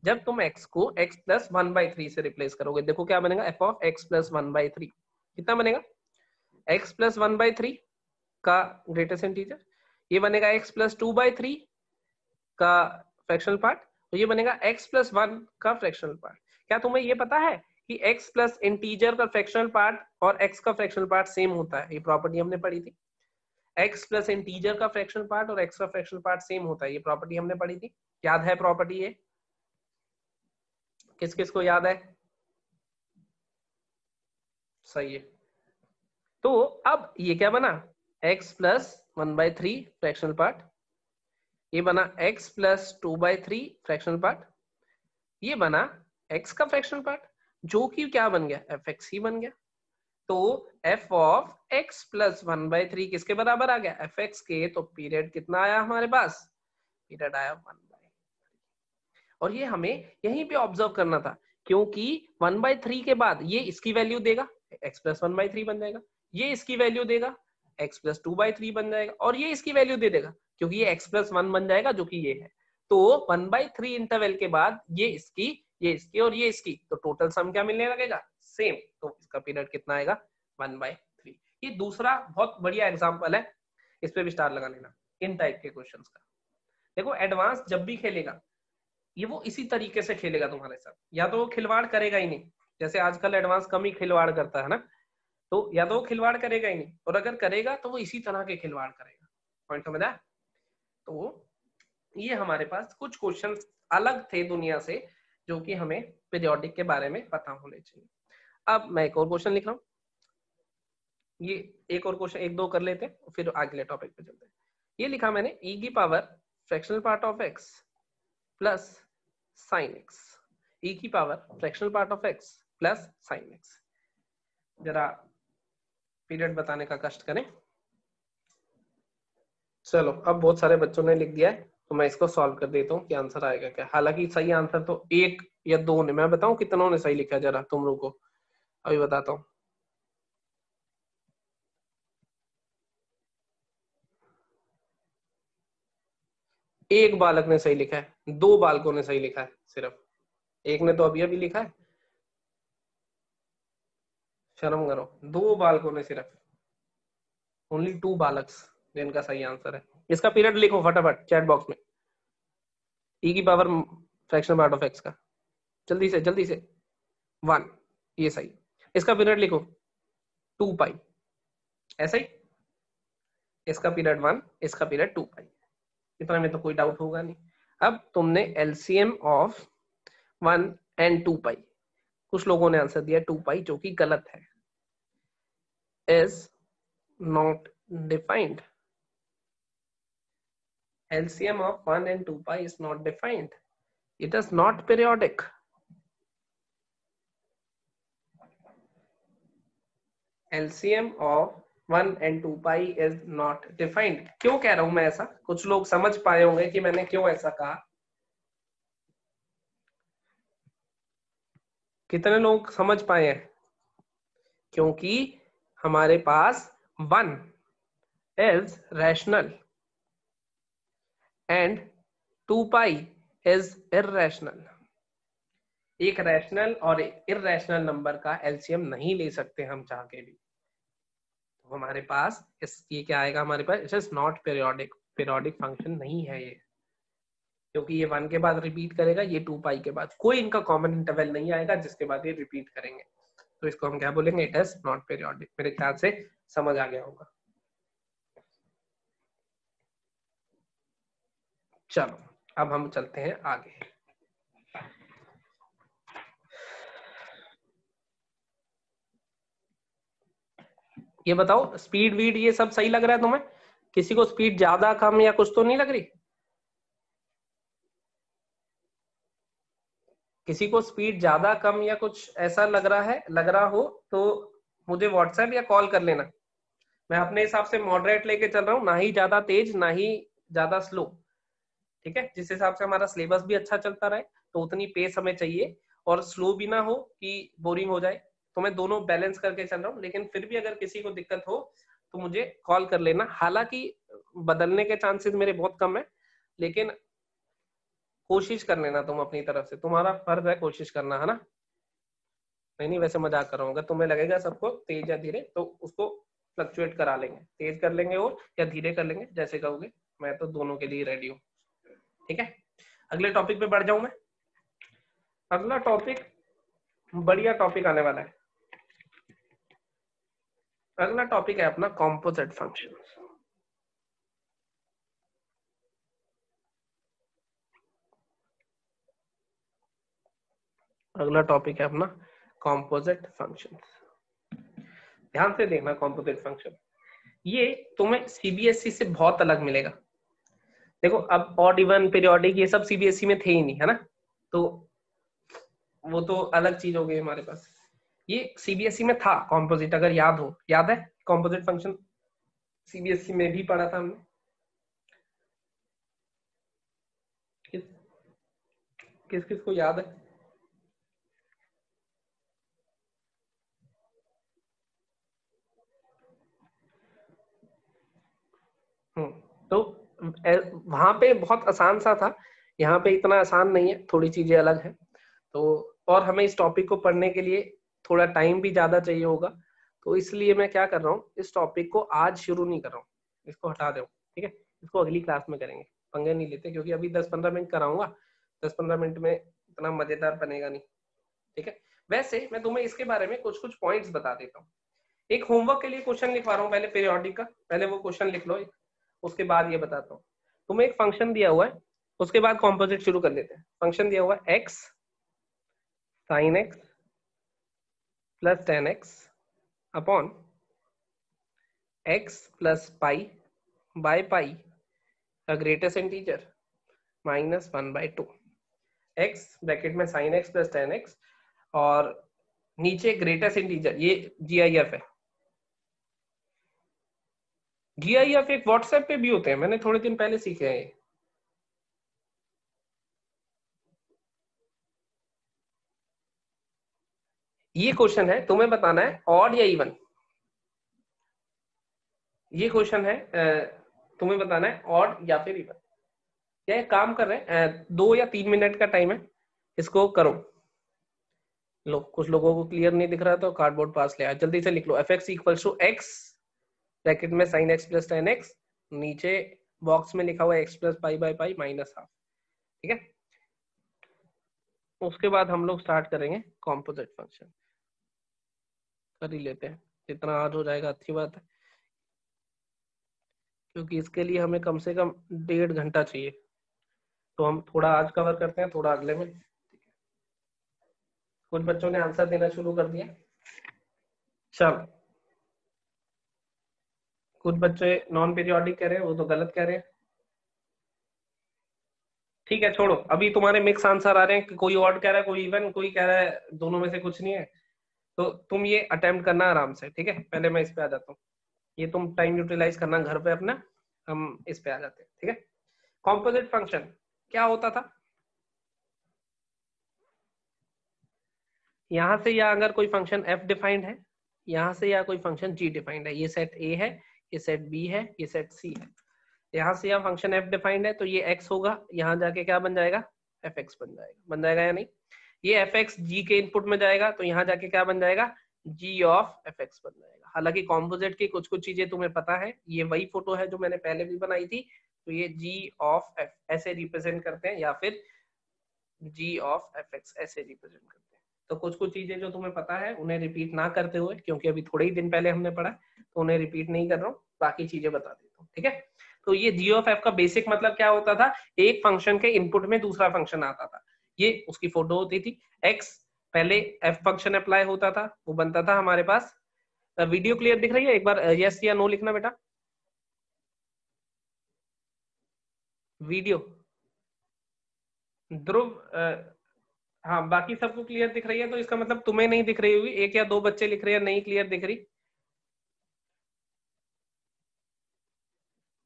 जब तुम x को x + 1/3 से रिप्लेस करोगे, देखो क्या बनेगा, f(x + 1/3) कितना बनेगा, x + 1/3 का ग्रेटेस्ट इंटीजर, ये बनेगा x + 2/3 का फ्रैक्शनल पार्ट, तो ये बनेगा x + 1 का फ्रैक्शनल पार्ट। क्या तुम्हें ये पता है कि x प्लस इंटीजर का फ्रैक्शनल पार्ट और x का फ्रैक्शनल पार्ट सेम होता है? ये प्रॉपर्टी हमने पढ़ी थी। x प्लस इंटीजर का फ्रैक्शनल पार्ट और x का फ्रैक्शनल पार्ट सेम होता है, ये प्रॉपर्टी हमने पढ़ी थी। याद है प्रॉपर्टी ये? किस किस को याद है? सही है। तो अब ये क्या बना, x प्लस 1/3 फ्रैक्शनल पार्ट, ये बना x प्लस 2/3 फ्रैक्शनल पार्ट, ये बना x का फ्रैक्शनल पार्ट, जो कि क्या बन गया, fx ही बन गया। तो f ऑफ x प्लस 1/3 किसके बराबर आ गया, fx के। तो पीरियड कितना आया हमारे पास, पीरियड आया 1/3। और ये हमें यहीं पे ऑब्जर्व करना था, क्योंकि 1/3 के बाद ये इसकी वैल्यू देगा, x प्लस 1/3 बन जाएगा, ये इसकी वैल्यू देगा, x प्लस 2/3 बन जाएगा, और ये इसकी वैल्यू दे देगा, क्योंकि ये x प्लस 1 बन जाएगा, जो कि ये है। तो 1/3 इंटरवल के बाद ये इसकी, ये इसकी और ये इसकी, तो टोटल सम क्या मिलने लगेगा, सेम। तो इसका पीरियड कितना आएगा, 1/3। ये दूसरा बहुत बढ़िया एग्जांपल है, इस पे भी स्टार लगा लेना इन टाइप के क्वेश्चंस का। देखो एडवांस जब भी खेलेगा ये वो इसी तरीके से खेलेगा तुम्हारे साथ, या तो वो खिलवाड़ करेगा ही नहीं, जैसे आजकल एडवांस कम ही खिलवाड़ करता है ना, तो या तो वो खिलवाड़ करेगा ही नहीं, और अगर करेगा तो वो इसी तरह के खिलवाड़ करेगा। पॉइंट समझ आया। तो ये हमारे पास कुछ क्वेश्चन अलग थे दुनिया से, जो कि हमें पीरियोडिक के बारे में पता होने चाहिए। अब मैं एक और क्वेश्चन लिख रहा हूँ, ये एक और क्वेश्चन एक दो कर लेते हैं, फिर अगले टॉपिक पे चलते हैं। ये लिखा मैंने, e की power fractional part of x plus sign x, e की power fractional part of x plus sign x। जरा पीरियड बताने का कष्ट करें। चलो अब बहुत सारे बच्चों ने लिख दिया है, तो मैं इसको सॉल्व कर देता हूँ कि आंसर आएगा क्या। हालांकि सही आंसर तो एक या दो ने, मैं बताऊं कितनों ने सही लिखा, जरा तुम लोगों को अभी बताता हूँ। एक बालक ने सही लिखा है, दो बालकों ने सही लिखा है, सिर्फ एक ने तो अभी अभी लिखा है, शर्म करो, दो बालकों ने सिर्फ, ओनली 2 बालक्स जिनका सही आंसर है। इसका पीरियड लिखो फटाफट चैट बॉक्स में, e की power fractional part of x का, जल्दी से जल्दी से। 1, ये सही। इसका पीरियड लिखो 2 पाई, ऐसा ही। इसका पीरियड 1, इसका पीरियड 2 पाई, इतना में तो कोई डाउट होगा नहीं। अब तुमने एलसीएम ऑफ 1 एंड 2 पाई, कुछ लोगों ने आंसर दिया 2 पाई, जो कि गलत है, is not defined. LCM of 1 and 2 pi is not defined. It is not periodic. LCM of 1 and 2 pi is not defined. क्यों कह रहा हूं मैं ऐसा, कुछ लोग समझ पाए होंगे कि मैंने क्यों ऐसा कहा। कितने लोग समझ पाए हैं, क्योंकि हमारे पास 1 is rational and 2 pi is irrational. एक रैशनल और इररेशनल नंबर का एलसीएम नहीं ले सकते हम चाह के भी। तो हमारे पास ये क्या आएगा, हमारे पास it is not periodic, periodic function नहीं है ये, क्योंकि ये 1 के बाद रिपीट करेगा, ये 2 पाई के बाद, कोई इनका कॉमन इंटरवल नहीं आएगा जिसके बाद ये रिपीट करेंगे। तो इसको हम क्या बोलेंगे, इट इज नॉट पीरियोडिक। मेरे ख्याल से समझ आ गया होगा। चलो अब हम चलते हैं आगे। ये बताओ स्पीड वीड ये सब सही लग रहा है तुम्हें, किसी को स्पीड ज्यादा कम या कुछ तो नहीं लग रही, किसी को स्पीड ज्यादा कम या कुछ ऐसा लग रहा है, लग रहा हो तो मुझे व्हाट्सएप या कॉल कर लेना। मैं अपने हिसाब से मॉडरेट लेके चल रहा हूँ, ना ही ज्यादा तेज ना ही ज्यादा स्लो, ठीक है। जिस हिसाब से हमारा सिलेबस भी अच्छा चलता रहे, तो उतनी पेस हमें चाहिए, और स्लो भी ना हो कि बोरिंग हो जाए। तो मैं दोनों बैलेंस करके चल रहा हूँ, लेकिन फिर भी अगर किसी को दिक्कत हो तो मुझे कॉल कर लेना। हालांकि बदलने के चांसेस मेरे बहुत कम है, लेकिन कोशिश कर लेना तुम अपनी तरफ से, तुम्हारा फर्ज है कोशिश करना, है ना। नहीं वैसे मजाक कर रहा हूँ, अगर तुम्हें लगेगा सबको तेज या धीरे तो उसको फ्लक्चुएट करा लेंगे, तेज कर लेंगे और या धीरे कर लेंगे, जैसे कहोगे। मैं तो दोनों के लिए रेडी हूँ, ठीक है। अगले टॉपिक पे बढ़ जाऊं मैं। अगला टॉपिक बढ़िया टॉपिक आने वाला है। अगला टॉपिक है अपना कॉम्पोजिट फंक्शन। अगला टॉपिक है अपना कॉम्पोजिट फंक्शन। ध्यान से देखना कॉम्पोजिट फंक्शन, ये तुम्हें सीबीएसई से बहुत अलग मिलेगा। देखो अब ऑड इवन पीरियोडिक ये सब सीबीएसई में थे ही नहीं, है ना, तो वो तो अलग चीज हो गई हमारे पास। ये सीबीएसई में था कॉम्पोजिट, अगर याद हो, याद है कॉम्पोजिट फंक्शन सीबीएसई में भी पढ़ा था हमने। किस किस को याद है? तो वहां पे बहुत आसान सा था, यहाँ पे इतना आसान नहीं है, थोड़ी चीजें अलग है। तो और हमें इस टॉपिक को पढ़ने के लिए थोड़ा टाइम भी ज्यादा चाहिए होगा, तो इसलिए मैं क्या कर रहा हूँ, इस टॉपिक को आज शुरू नहीं कर रहा हूँ, इसको हटा दे, ठीक है, इसको अगली क्लास में करेंगे, पंगे नहीं लेते, क्योंकि अभी 10-15 मिनट कराऊंगा, 10-15 मिनट में इतना मजेदार बनेगा नहीं, ठीक है। वैसे मैं तुम्हें इसके बारे में कुछ कुछ पॉइंट्स बता देता हूँ। एक होमवर्क के लिए क्वेश्चन लिखवा रहा हूँ पहले पीरियोडिक का, पहले वो क्वेश्चन लिख लो, उसके बाद ये बताता हूँ। तुम्हें एक फंक्शन दिया हुआ है, उसके बाद कॉम्पोजिट शुरू कर लेते हैं। फंक्शन दिया हुआ है x sin x plus tan x upon x plus pi by पाई का ग्रेटेस्ट इंटीजर -1/2। x ब्रैकेट में sin x plus tan x और नीचे ग्रेटेस्ट इंटीजर, ये GIF है। GIF एक व्हाट्सएप पे भी होते हैं, मैंने थोड़े दिन पहले सीखे हैं। ये क्वेश्चन है, तुम्हें बताना है ऑड या इवन। ये क्वेश्चन है, तुम्हें बताना है ऑड या फिर इवन। क्या एक काम कर रहे हैं, 2 या 3 मिनट का टाइम है, इसको करो। लो, कुछ लोगों को क्लियर नहीं दिख रहा तो कार्डबोर्ड पास ले आए, जल्दी से लिख लो। F x equal to x bracket में sine x plus ten x, नीचे बॉक्स में लिखा हुआ x plus pi by pi minus half, ठीक है। उसके बाद हम लोग स्टार्ट करेंगे कॉम्पोजिट फंक्शन, कर ही लेते हैं, जितना आज हो जाएगा अच्छी बात है, क्योंकि इसके लिए हमें कम से कम 1.5 घंटा चाहिए, तो हम थोड़ा आज कवर करते हैं, थोड़ा अगले में। कुछ बच्चों ने आंसर देना शुरू कर दिया, चलो। कुछ बच्चे नॉन पीरियोडिक कह रहे हैं, वो तो गलत कह रहे हैं, ठीक है छोड़ो। अभी तुम्हारे मिक्स आंसर आ रहे हैं, कोई ऑड कह रहा है, कोई इवन, कोई कह रहा है दोनों में से कुछ नहीं है, तो तुम ये अटेम्प्ट करना आराम से, ठीक है। पहले मैं इस पे आ जाता हूँ, ये तुम टाइम यूटिलाइज करना घर पे अपना, हम इस पे आ जाते हैं, ठीक है। कॉम्पोजिट फंक्शन क्या होता था, यहाँ से या अगर कोई फंक्शन f डिफाइंड है, यहाँ से या कोई फंक्शन g डिफाइंड है, ये सेट a है, ये सेट b है, ये सेट c है, यहाँ से या फंक्शन f डिफाइंड है, तो ये x होगा, यहाँ जाके क्या बन जाएगा, fx बन जाएगा या नहीं। ये fx g के इनपुट में जाएगा, तो यहाँ जाके क्या बन जाएगा, g ऑफ fx बन जाएगा। हालांकि कॉम्पोजिट की कुछ कुछ चीजें तुम्हें पता है, ये वही फोटो है जो मैंने पहले भी बनाई थी, तो ये g ऑफ f ऐसे रिप्रेजेंट करते हैं, या फिर g ऑफ fx ऐसे रिप्रेजेंट करते हैं। तो कुछ कुछ चीजें जो तुम्हें पता है उन्हें रिपीट ना करते हुए, क्योंकि अभी थोड़े ही दिन पहले हमने पढ़ा, तो उन्हें रिपीट नहीं कर रहा हूँ, बाकी चीजें बता देता हूँ, ठीक है। तो ये g ऑफ f का बेसिक मतलब क्या होता था, एक फंक्शन के इनपुट में दूसरा फंक्शन आता था, ये उसकी फोटो होती थी। x पहले f फंक्शन अप्लाई होता था, वो बनता था हमारे पास। वीडियो क्लियर दिख रही है, एक बार यस या नो लिखना बेटा। वीडियो ध्रुव, हाँ बाकी सबको क्लियर दिख रही है, तो इसका मतलब तुम्हें नहीं दिख रही होगी, एक या दो बच्चे लिख रहे हैं नहीं क्लियर दिख रही,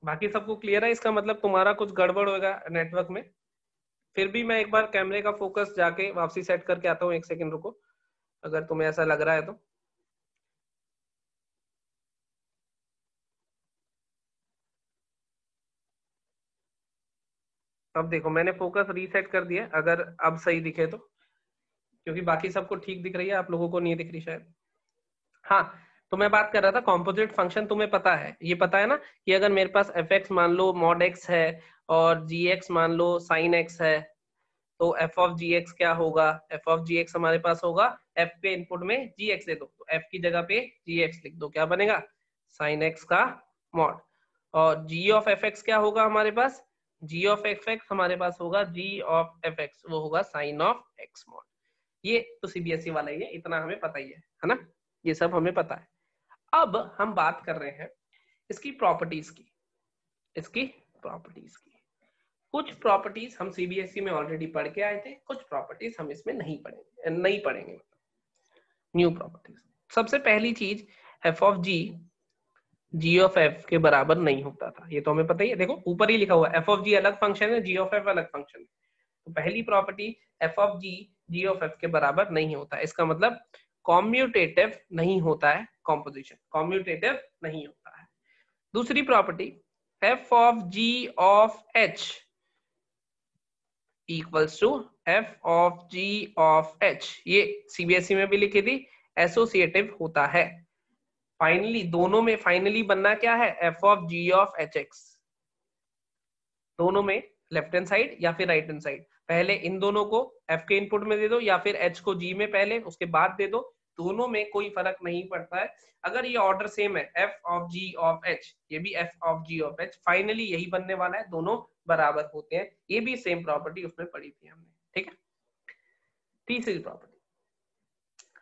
बाकी सबको क्लियर है, इसका मतलब तुम्हारा कुछ गड़बड़ होगा नेटवर्क में। फिर भी मैं एक बार कैमरे का फोकस जाके वापसी सेट करके आता हूँ, 1 सेकंड रुको, अगर तुम्हें ऐसा लग रहा है तो। अब देखो मैंने फोकस रीसेट कर दिया, अगर अब सही दिखे तो, क्योंकि बाकी सबको ठीक दिख रही है, आप लोगों को नहीं दिख रही शायद। हाँ, तो मैं बात कर रहा था कॉम्पोजिट फंक्शन, तुम्हें पता है, ये पता है ना, कि अगर मेरे पास एफ एक्स मान लो मॉड एक्स है, और जी एक्स मान लो साइन एक्स है, तो एफ ऑफ जी एक्स क्या होगा, एफ ऑफ जी एक्स हमारे पास होगा, एफ पे इनपुट में जी एक्स दे दो, तो एफ की जगह पे जी एक्स लिख दो, क्या बनेगा, साइन एक्स का मॉड। और जी ऑफ एफ एक्स क्या होगा हमारे पास, जी ऑफ एफ एक्स हमारे पास होगा जी ऑफ एफ एक्स, वो होगा साइन ऑफ एक्स मॉड। ये तो सीबीएसई वाला ही है, इतना हमें पता ही है ना, ये सब हमें पता है। अब हम बात कर रहे हैं इसकी प्रॉपर्टीज की, कुछ प्रॉपर्टीज हम सीबीएसई में ऑलरेडी पढ़ के आए थे, कुछ प्रॉपर्टीज हम इसमें नहीं पढ़ेंगे न्यू प्रॉपर्टीज। सबसे पहली चीज, f of g of f के बराबर नहीं होता था, ये तो हमें पता ही है, देखो ऊपर ही लिखा हुआ है, एफ ऑफ जी अलग फंक्शन है, जी ऑफ एफ अलग फंक्शन है। तो पहली property, f of g of f के बराबर नहीं होता, इसका मतलब कॉम्यूटेटिव नहीं होता है, कॉम्पोजिशन कॉम्यूटेटिव नहीं होता है। दूसरी property, f of g of h equals to f of g of h, ये सीबीएसई में भी लिखी थी, एसोसिएटिव होता है। फाइनली दोनों में फाइनली बनना क्या है, f of g of h x, दोनों में लेफ्ट हैंड साइड या फिर राइट हैंड साइड, पहले इन दोनों को एफ के इनपुट में दे दो या फिर एच को जी में पहले उसके बाद दे दो, दोनों में कोई फर्क नहीं पड़ता है अगर ये ऑर्डर सेम है, f of g of h, ये भी f of g of h, finally यही बनने वाला है, दोनों बराबर होते हैं, ये भी सेम प्रॉपर्टी उसमें पढ़ी थी हमने, ठीक है। तीसरी प्रॉपर्टी,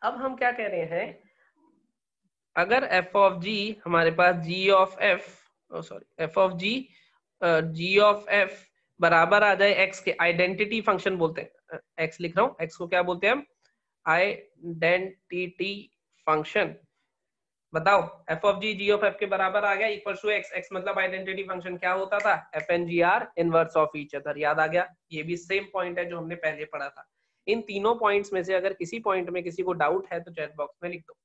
अब हम क्या कह रहे हैं, अगर एफ ऑफ जी हमारे पास g of f, sorry f of g of f बराबर आ जाए एक्स के, आइडेंटिटी फंक्शन बोलते हैं, एक्स लिख रहा हूं, एक्स को क्या बोलते हैं हम, आइडेंटिटी फंक्शन। बताओ f of g of f के बराबर आ गया, इक्वल टू एक्स, एक्स मतलब आइडेंटिटी फंक्शन क्या होता था, f and g are inverse of each other, याद आ गया, ये भी सेम पॉइंट है जो हमने पहले पढ़ा था। इन तीनों पॉइंट्स में से अगर किसी पॉइंट में किसी को डाउट है तो चैट बॉक्स में लिख दो,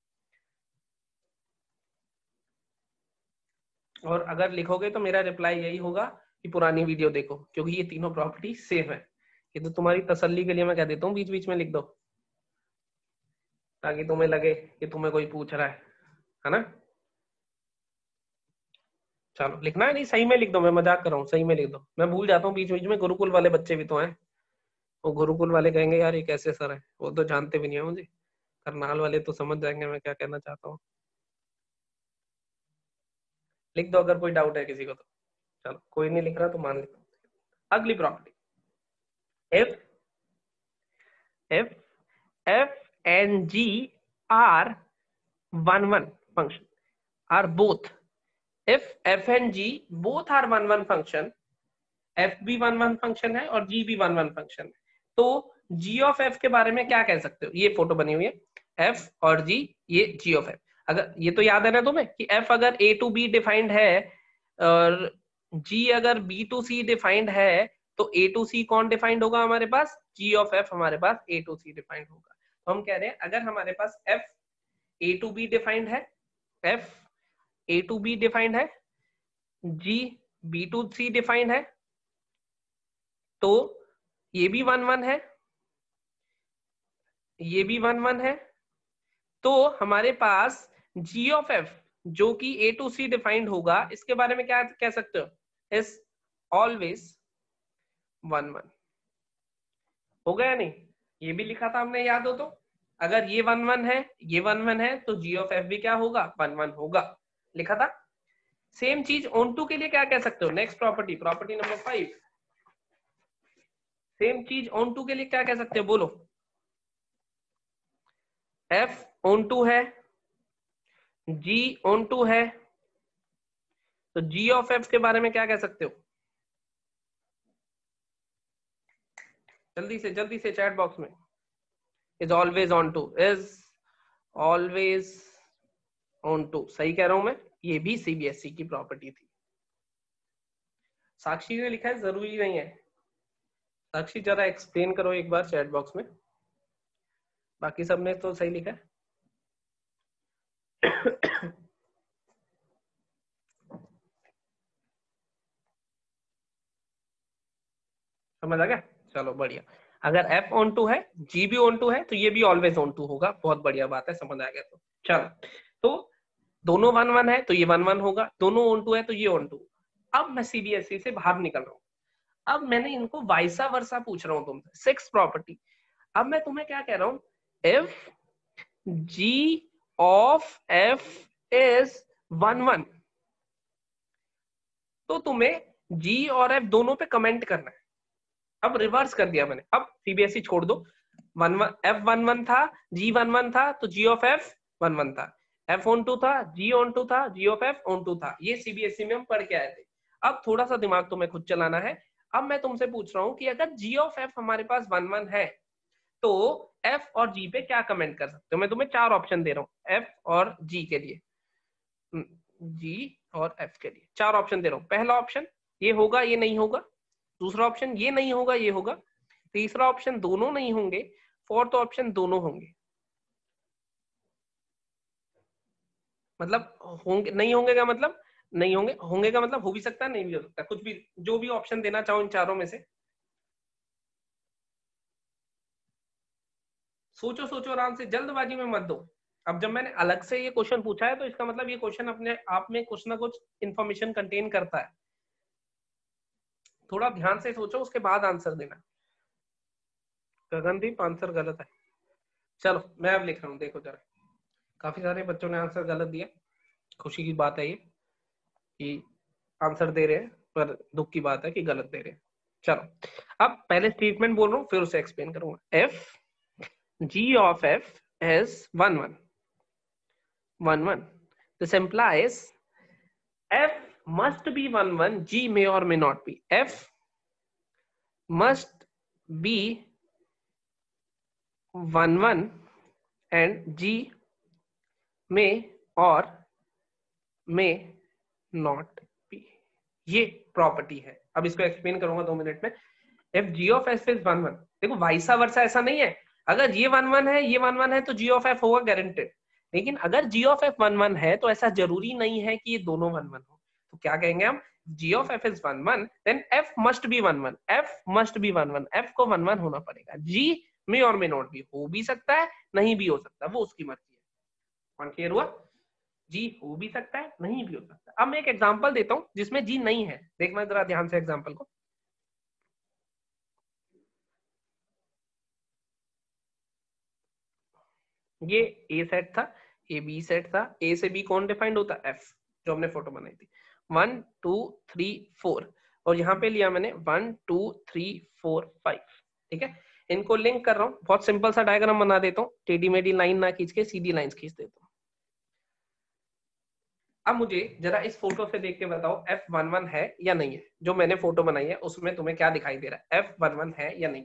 और अगर लिखोगे तो मेरा रिप्लाई यही होगा कि पुरानी वीडियो देखो, क्योंकि ये तीनों प्रॉपर्टी सेम है। ये तो तुम्हारी तसल्ली के लिए मैं कह देता हूँ, बीच बीच में लिख दो ताकि तुम्हें लगे कि तुम्हें कोई पूछ रहा है ना। चलो लिखना है, नहीं सही में लिख दो, मैं मजाक कर रहा हूँ, सही में लिख दो, मैं भूल जाता हूँ बीच बीच में, गुरुकुल वाले बच्चे भी तो हैं, वो गुरुकुल वाले कहेंगे यार ये कैसे सर है, वो तो जानते भी नहीं है मुझे, करनाल वाले तो समझ जाएंगे मैं क्या कहना चाहता हूँ। लिख दो अगर कोई डाउट है किसी को तो, चलो कोई नहीं लिख रहा तो मान लो। अगली property, if f and g are 1 function, are both, if f and g both are 1 function, f भी 1 फंक्शन है और g भी 1 फंक्शन है, तो g ऑफ f के बारे में क्या कह सकते हो, ये फोटो बनी हुई है, f और g, ये g ऑफ f, अगर ये तो याद है ना तुम्हें कि f अगर a to b डिफाइंड है और g अगर b to c डिफाइंड है, तो a to c कौन डिफाइंड होगा हमारे पास, g ऑफ f हमारे पास a to c डिफाइंड होगा। तो हम कह रहे हैं अगर हमारे पास f a to b defined है, f a to b defined है, g b to c defined है, तो ये भी 1 है, ये भी 1 है, तो हमारे पास g ऑफ f जो कि a to c डिफाइंड होगा, इसके बारे में क्या कह सकते हो, इज ऑलवेज 1 हो गया नहीं, ये भी लिखा था हमने, याद हो तो, अगर ये 1 है, ये 1 है, तो g ऑफ f भी क्या होगा, 1 होगा, लिखा था। सेम चीज ऑन टू के लिए क्या कह सकते हो, next property, property number 5, same चीज ऑन टू के लिए क्या कह सकते हो, बोलो, f ऑन टू है, g ऑन टू है, तो g ऑफ f के बारे में क्या कह सकते हो, जल्दी से चैट बॉक्स में, is always onto, is always onto, सही कह रहा हूं मैं, ये भी सीबीएसई की प्रॉपर्टी थी। साक्षी ने लिखा है जरूरी नहीं है, साक्षी जरा एक्सप्लेन करो एक बार चैट बॉक्स में, बाकी सबने तो सही लिखा है। समझ आ गया, चलो बढ़िया, अगर f ऑन टू है, g भी ऑन टू है, तो ये भी ऑलवेज ऑन टू होगा, बहुत बढ़िया बात है, समझ आ गया। तो चलो, तो दोनों 1 है तो ये 1 होगा, दोनों ऑन टू है तो ये ऑन टू। अब मैं सीबीएसई से बाहर निकल रहा हूँ, अब मैंने इनको वाइसा वर्सा पूछ रहा हूँ तुमसे, 6 प्रॉपर्टी। अब मैं तुम्हें क्या कह रहा हूँ, if g of f is 1 तो तुम्हें g और f दोनों पे कमेंट करना है। अब रिवर्स कर दिया मैंने, अब सीबीएसई छोड़ दो, f 1 था, g 1 था, तो g ऑफ f 1 था, f ऑन टू था, g ऑन टू था, g of f onto था। ये सीबीएसई में हम पढ़ के आए थे। अब थोड़ा सा दिमाग तुम्हें खुद चलाना है। अब मैं तुमसे पूछ रहा हूँ कि अगर g ऑफ f हमारे पास 1 1 है तो f और g पे क्या कमेंट कर सकते हो? मैं तुम्हें 4 ऑप्शन दे रहा हूँ f और g के लिए, g और f के लिए 4 ऑप्शन दे रहा हूँ। पहला ऑप्शन ये होगा, ये नहीं होगा। दूसरा ऑप्शन ये नहीं होगा, ये होगा। तीसरा ऑप्शन दोनों नहीं होंगे। फोर्थ ऑप्शन दोनों होंगे। मतलब होंगे, नहीं होंगे का मतलब नहीं होंगे, होंगे का मतलब हो भी सकता है, नहीं भी हो सकता, कुछ भी, जो भी ऑप्शन देना चाहो इन चारों में से। सोचो सोचो आराम से, जल्दबाजी में मत दो। अब जब मैंने अलग से ये क्वेश्चन पूछा है तो इसका मतलब ये क्वेश्चन अपने आप में कुछ ना कुछ इंफॉर्मेशन कंटेन करता है। थोड़ा ध्यान से सोचो, उसके बाद आंसर देना। गगनदीप आंसर गलत है। चलो मैं अब लिख रहा हूँ, देखो जरा। काफी सारे बच्चों ने आंसर गलत दिया। खुशी की बात है ये कि आंसर दे रहे हैं, पर दुख की बात है कि गलत दे रहे हैं। चलो अब पहले स्टेटमेंट बोल रहा हूँ, फिर उसे एक्सप्लेन करूंगा। F g of f is 1 1 1 1. This implies f must be 1 1, g may or may not be. f must be 1 1 and g may or may not be. ये प्रॉपर्टी है। अब इसको एक्सप्लेन करूंगा 2 मिनट में। if g of f is 1 1, देखो वाइसा वर्सा ऐसा नहीं है, अगर ये 1 1 है, ये 1 1 है तो g of f होगा गारंटेड। लेकिन अगर g of f 1 1 है तो ऐसा जरूरी नहीं है कि ये दोनों 1 1 हो। तो क्या कहेंगे हम? g of f is 1 1, then f must be 1 1, f must be 1 1, f को 1 1 होना पड़ेगा। g may और may not be, हो भी सकता है, नहीं भी हो सकता, वो उसकी मर्जी है। कौन क्लियर हुआ? जी हो भी सकता है, नहीं भी हो सकता। अब मैं एक एग्जांपल देता हूं जिसमें जी नहीं है। देखना जरा ध्यान से एग्जांपल को। ये ए सेट था, ए बी सेट था। ए से बी कौन डिफाइंड होता है? एफ, जो हमने फोटो बनाई थी। 1 2 3 4, और यहाँ पे लिया मैंने 1 2 3 4 5। ठीक है, इनको लिंक कर रहा हूँ। बहुत सिंपल सा डायग्राम बना देता हूँ, टेढ़ी मेढ़ी लाइन ना खींच के सीधी लाइन खींच देता हूँ। अब मुझे जरा इस फोटो से देख के बताओ F11 है या नहीं है। जो मैंने फोटो बनाई है उसमें तुम्हें क्या दिखाई दे रहा है? F11 है या नहीं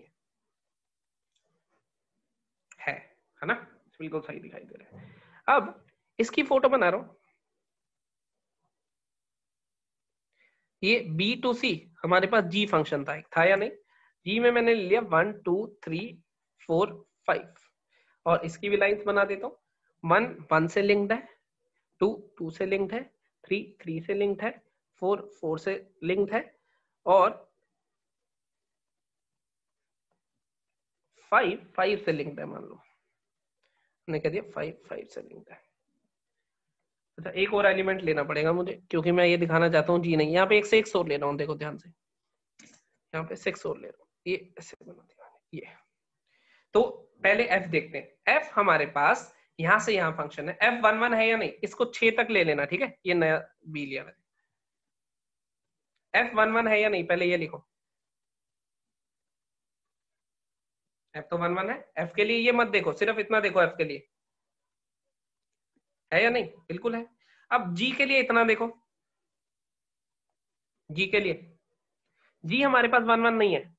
है? है ना? बिल्कुल सही दिखाई दे रहा है। अब इसकी फोटो बना रहा हूं। ये B to C हमारे पास G फंक्शन था, एक था या नहीं? G में मैंने लिया 1 2 3 4 5, और इसकी भी लाइंस बना देता हूँ। 1 1 से लिंक्ड है, 2 2 से लिंक्ड है, 3 3 से लिंक्ड है, 4 4 से लिंक्ड है, और 5 5 से लिंक्ड है। मान लो मैंने कह दिया 5 5 से लिंक्ड है। अच्छा, एक और एलिमेंट लेना पड़ेगा मुझे, क्योंकि मैं ये दिखाना चाहता हूँ जी नहीं। यहाँ पे एक से 6 और ले रहा हूँ, देखो ध्यान से। यहाँ पे 6 और ले रहा हूँ, ये ऐसे बना दिया ये। तो पहले f देखते हैं। f हमारे पास यहाँ से यहाँ फंक्शन है। F11 है या नहीं, इसको 6 तक ले लेना। ठीक है, ये नया b लिया मैंने। F11 है या नहीं, पहले ये लिखो। f तो 1 1 है। f के लिए ये मत देखो, सिर्फ इतना देखो, f के लिए है या नहीं? बिल्कुल है। अब g के लिए इतना देखो। g के लिए g हमारे पास 1 1 नहीं है।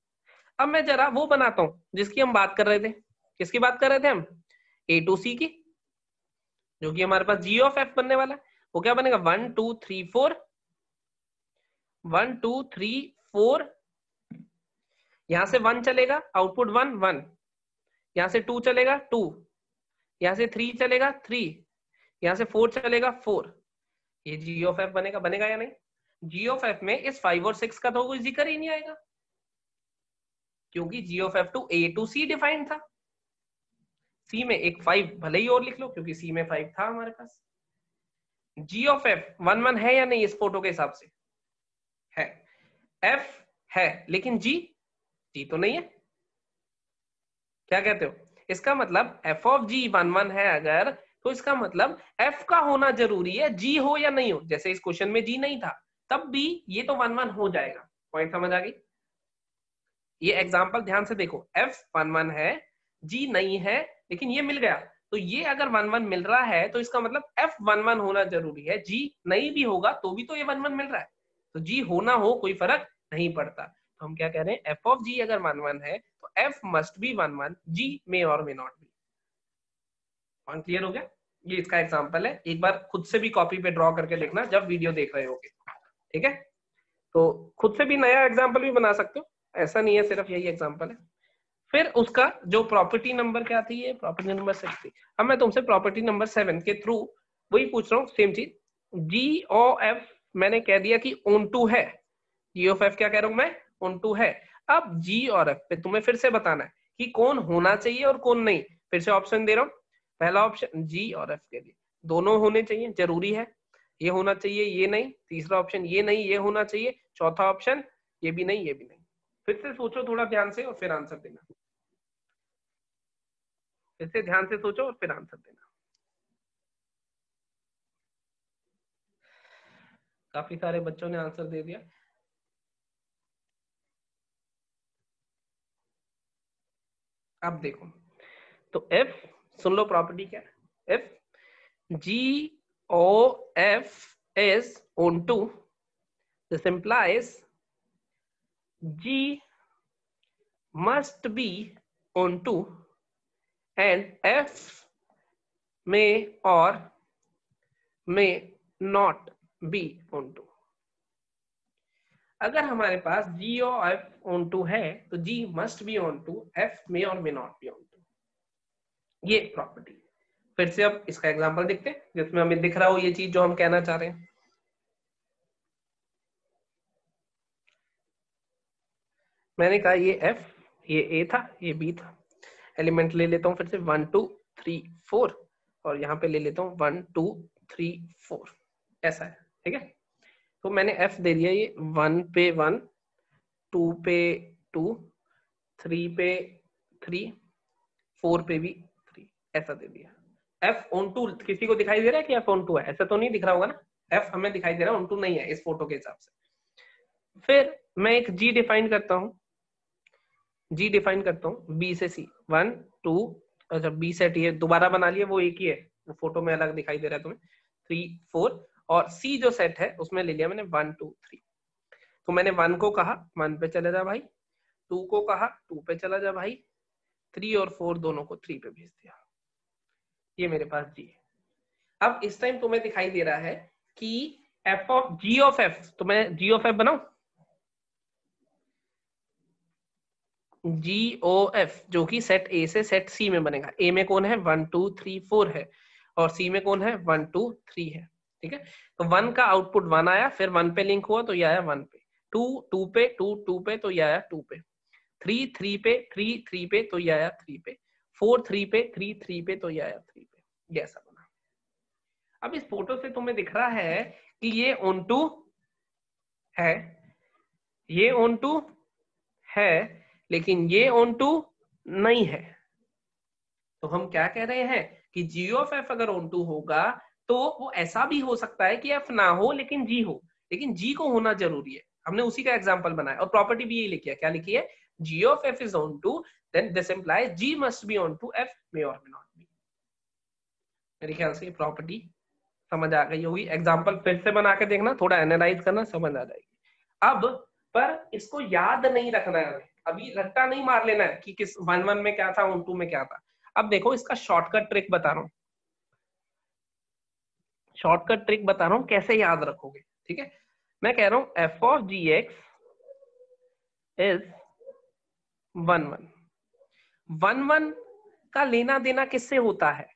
अब मैं जरा वो बनाता हूं जिसकी हम बात कर रहे थे। किसकी बात कर रहे थे हम? a to c की, जो कि हमारे पास g ऑफ f बनने वाला है। वो क्या बनेगा? 1 2 3 4, 1 2 3 4। यहां से 1 चलेगा, आउटपुट 1 1। यहां से 2 चलेगा 2, यहां से 3 चलेगा 3, यहां से 4 चलेगा 4। ये g ऑफ f बनेगा, बनेगा या नहीं? g ऑफ f में इस 5 और 6 का तो कोई जिक्र ही नहीं आएगा, क्योंकि g of f to a to c defined था। c में एक 5 भले ही और लिख लो, क्योंकि c में 5 था हमारे पास। g ऑफ f 1 1 है या नहीं इस फोटो के हिसाब से? है। f है, लेकिन g तो नहीं है। क्या कहते हो? इसका मतलब f ऑफ g 1 1 है अगर, तो इसका मतलब f का होना जरूरी है, g हो या नहीं हो। जैसे इस क्वेश्चन में g नहीं था, तब भी ये तो 1 1 हो जाएगा। पॉइंट समझ आ गई? ये एग्जांपल ध्यान से देखो। f 1 1 है, g नहीं है, लेकिन ये मिल गया। तो ये अगर 1 1 मिल रहा है तो इसका मतलब f 1 1 होना जरूरी है। g नहीं भी होगा तो भी तो ये 1 1 मिल रहा है, तो g होना हो कोई फर्क नहीं पड़ता। तो हम क्या कह रहे हैं, f of g अगर 1 1 है तो f मस्ट बी 1 1, g मे और may not be. Point clear हो गया? ये इसका एग्जांपल है, एक बार खुद से भी कॉपी पे ड्रॉ करके देखना जब वीडियो देख रहे होगे, ठीक है? तो खुद से भी नया एग्जांपल भी बना सकते हो, ऐसा नहीं है सिर्फ यही एग्जांपल है। फिर उसका जो प्रॉपर्टी नंबर क्या थी, ये प्रॉपर्टी नंबर 6 थी। अब मैं तुमसे प्रॉपर्टी नंबर 7 के थ्रू वही पूछ रहा हूँ, सेम चीज। जी ओ एफ मैंने कह दिया कि ऑन टू है, जी ऑफ एफ क्या कह रहा हूं मैं, ऑन टू है। अब जी और एफ पे तुम्हें फिर से बताना है कि कौन होना चाहिए और कौन नहीं। फिर से ऑप्शन दे रहा हूँ, पहला ऑप्शन जी और एफ के लिए दोनों होने चाहिए, जरूरी है, ये होना चाहिए ये नहीं। तीसरा ऑप्शन ये नहीं ये होना चाहिए। चौथा ऑप्शन ये भी नहीं ये भी नहीं। फिर से सोचो थोड़ा ध्यान से और फिर आंसर देना। फिर से ध्यान से सोचो और फिर आंसर देना। काफी सारे बच्चों ने आंसर दे दिया। अब देखो, तो F सुन लो प्रॉपर्टी क्या है, F G O F is onto, this implies G must be onto and F may or may not be onto। अगर हमारे पास G और F onto है तो G must be onto, F may और may not be onto, ये property. फिर से अब इसका एग्जांपल देखते हैं जिसमें हमें दिख रहा हो ये चीज जो हम कहना चाह रहे हैं। मैंने कहा ये F, ये A था, ये B था। एलिमेंट ले लेता हूँ फिर से 1 2 3 4 और यहाँ पे ले लेता हूँ 1 2 3 4, ऐसा है, ठीक है? तो मैंने F दे दिया ये 1 पे 1, 2 पे 2, 3 पे 3, 4 पे भी 3, ऐसा दे दिया। F on 2 किसी को दिखाई दे रहा है कि F on 2 है? ऐसा तो नहीं दिख रहा होगा ना, F हमें दिखाई दे रहा है, on 2 नहीं है इस फोटो के हिसाब से। फिर मैं एक G डिफाइन करता हूँ, G डिफाइन करता हूँ B से C 1 2, अच्छा B सेट ये दोबारा बना लिया, वो एक ही है, वो फोटो में अलग दिखाई दे रहा है तुम्हें, 3 4, और C जो सेट है उसमें ले लिया मैंने 1 2 3। तो मैंने 1 को कहा 1 पे चले जा भाई, 2 को कहा 2 पे चला जा भाई, 3 और 4 दोनों को 3 पे भेज दिया। ये मेरे पास G है। अब इस टाइम तुम्हें दिखाई दे रहा है कि F of G of F, तो मैं G ऑफ F बनाऊं, GOF जो कि सेट A से सेट C में बनेगा। A में कौन है 1 2 3 4 है और C में कौन है 1 2 3 है, ठीक है? तो 1 का आउटपुट 1 आया, फिर 1 पे लिंक हुआ तो ये आया 1 पे, 2 2 पे 2 2 पे तो ये आया 2 पे, 3 3 पे 3 3 पे तो ये आया 3 पे, 4 3 पे 3 3 पे तो ये आया 3 पे, ये ऐसा बना। अब इस फोटो से तुम्हें दिख रहा है कि ये ऑन टू है, ये ऑन टू है, लेकिन ये ऑन टू नहीं है। तो हम क्या कह रहे हैं कि जी ऑफ एफ अगर ऑन टू होगा तो वो ऐसा भी हो सकता है कि एफ ना हो लेकिन जी हो, लेकिन जी को होना जरूरी है। हमने उसी का एग्जांपल बनाया और प्रॉपर्टी भी यही लिखी है, क्या लिखी है, g of f is on to then this implies g must be on to, f may और मे नॉट बी। मेरे ख्याल से ये प्रॉपर्टी समझ आ गई होगी। एग्जाम्पल फिर से बना के देखना, थोड़ा एनालाइज करना, समझ आ जाएगी। अब पर इसको याद नहीं रखना है, अभी रट्टा नहीं मार लेना है कि किस 1 1 में क्या था 1 2 में क्या था। अब देखो इसका शॉर्टकट ट्रिक बता रहा हूँ, शॉर्टकट ट्रिक बता रहा हूँ कैसे याद रखोगे, ठीक है? मैं कह रहा हूँ f of g x is 1 1। 1 1 का लेना देना किससे होता है,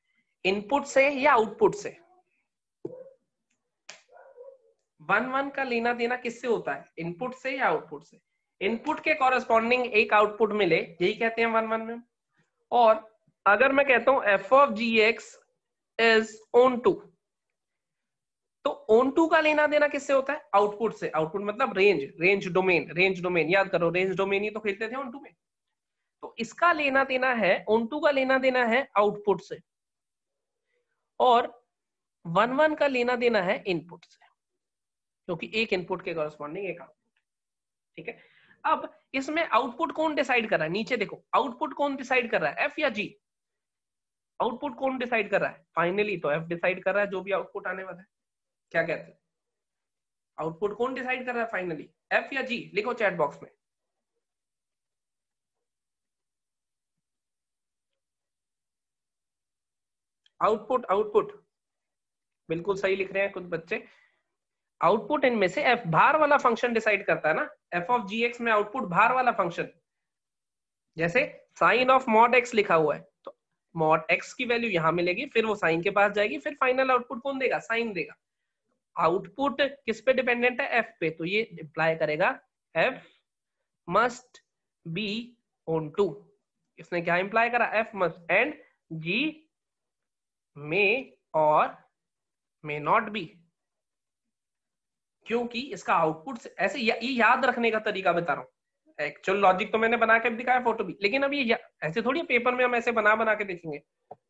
इनपुट से या आउटपुट से? 1 1 का लेना देना किससे होता है, इनपुट से या आउटपुट से? इनपुट के कॉरेस्पॉन्डिंग एक आउटपुट मिले, यही कहते हैं 1 1 में। और अगर मैं कहता हूं f of g x is on to, तो ऑन टू का लेना देना किससे होता है, आउटपुट से। आउटपुट मतलब range, range domain, range domain याद करो, रेंज डोमेन ही तो खेलते थे ऑन टू में। तो इसका लेना देना है, ऑन टू का लेना देना है आउटपुट से, और 1 1 का लेना देना है इनपुट से, क्योंकि एक इनपुट के कॉरेस्पॉन्डिंग एक आउटपुट, ठीक है? अब इसमें आउटपुट कौन डिसाइड कर रहा है, नीचे देखो आउटपुट कौन डिसाइड कर रहा है, एफ या जी? आउटपुट कौन डिसाइड कर रहा है? फाइनली तो एफ डिसाइड कर रहा है जो भी आउटपुट आने वाला है। क्या कहते हैं? आउटपुट कौन डिसाइड कर रहा है फाइनली, एफ या जी? लिखो चैट बॉक्स में। आउटपुट, आउटपुट बिल्कुल सही लिख रहे हैं कुछ बच्चे। आउटपुट इनमें से एफ बाहर वाला फंक्शन डिसाइड करता है ना, एफ ऑफ जी एक्स में आउटपुट बाहर वाला फंक्शन, जैसे साइन ऑफ मॉड एक्स लिखा हुआ है तो मॉड एक्स की वैल्यू यहां मिलेगी, फिर वो साइन के पास जाएगी, फिर फाइनल आउटपुट कौन देगा? साइन देगा। आउटपुट किस पे डिपेंडेंट है? एफ पे, तो ये इंप्लाई करेगा f must be on to. इसने क्या इंप्लाई करा? F must and g may और मे नॉट बी, क्योंकि इसका आउटपुट ऐसे ये याद रखने का तरीका बता रहा हूँ। एक्चुअल लॉजिक तो मैंने बना के दिखाया फोटो भी, लेकिन अब ये ऐसे थोड़ी पेपर में हम ऐसे बना के देखेंगे,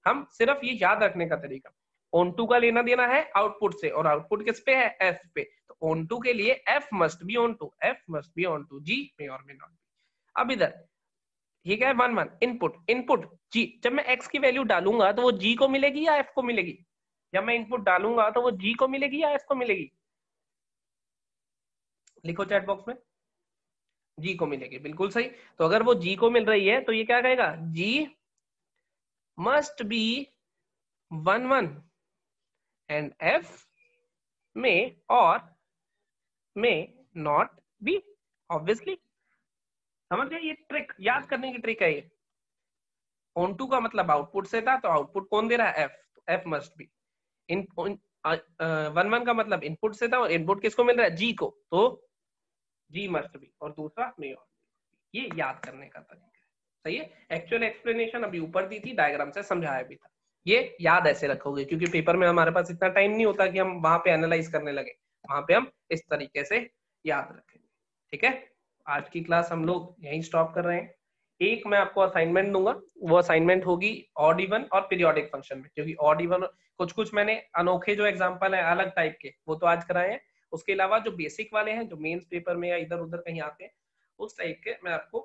हम सिर्फ ये याद रखने का तरीका। ऑन टू का लेना देना है आउटपुट से, और आउटपुट किस पे है? एफ पे। तो ऑन टू के लिए f must be on to, f must be on to, g may और मे नॉट बी। अब इधर ये क्या है? 1 1 इनपुट, इनपुट जी। जब मैं एक्स की वैल्यू डालूंगा तो वो जी को मिलेगी या एफ को मिलेगी? जब मैं इनपुट डालूंगा तो वो जी को मिलेगी या एफ को मिलेगी? लिखो चैट बॉक्स में। जी को मिलेगी, बिल्कुल सही। तो अगर वो जी को मिल रही है तो ये क्या कहेगा? जी मस्ट बी 1 1 एंड एफ में और में नॉट बी, ऑब्वियसली। समझ गए? ये ट्रिक याद करने की ट्रिक है ये। ऑन टू का मतलब आउटपुट से था, तो आउटपुट कौन दे रहा है? एफ, तो एफ मस्ट बी। इन 1 1 का मतलब इनपुट से था, और इनपुट किसको मिल रहा है? जी को, तो जी मस्ट बी, और दूसरा मे और बी। ये याद करने का तरीका है। सही है। एक्चुअल एक्सप्लेनेशन अभी ऊपर दी थी, डायग्राम से समझाया भी था। ये याद ऐसे रखोगे, क्योंकि पेपर में हमारे पास इतना टाइम नहीं होता कि हम वहां पे एनालाइज करने लगे, वहां पे हम इस तरीके से याद रखेंगे। ठीक है, आज की क्लास हम लोग यहीं स्टॉप कर रहे हैं। एक मैं आपको असाइनमेंट दूंगा, वो असाइनमेंट होगी ऑड इवन और पीरियोडिक फंक्शन में, क्योंकि ऑड इवन कुछ कुछ मैंने अनोखे जो एग्जांपल है अलग टाइप के, वो तो आज कराए हैं। उसके अलावा जो बेसिक वाले हैं, जो मेंस पेपर में या इधर उधर कहीं आते हैं, उस टाइप के मैं आपको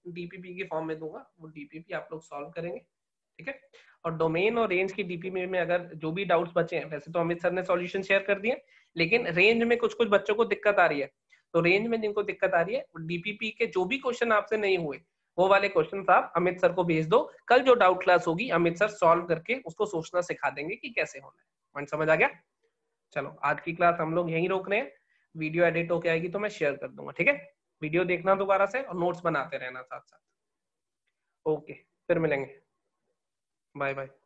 डीपीपी के फॉर्म में दूंगा, वो डीपीपी आप लोग सॉल्व करेंगे। ठीक है, और डोमेन और रेंज की डीपीपी में अगर जो भी डाउट्स बचे हैं, वैसे तो अमित सर ने सॉल्यूशन शेयर कर दिए, लेकिन रेंज में कुछ कुछ बच्चों को दिक्कत आ रही है, तो रेंज में जिनको दिक्कत आ रही है, डीपीपी के जो भी क्वेश्चन आपसे नहीं हुए, वो वाले क्वेश्चन आप अमित सर को भेज दो। कल जो डाउट क्लास होगी, अमित सर सॉल्व करके उसको सोचना सिखा देंगे कि कैसे होना है। पॉइंट समझ आ गया? चलो, आज की क्लास हम लोग यहीं रोक रहे हैं। वीडियो एडिट होके आएगी तो मैं शेयर कर दूंगा। ठीक है, वीडियो देखना दोबारा से और नोट्स बनाते रहना साथ साथ। ओके, फिर मिलेंगे। Bye bye.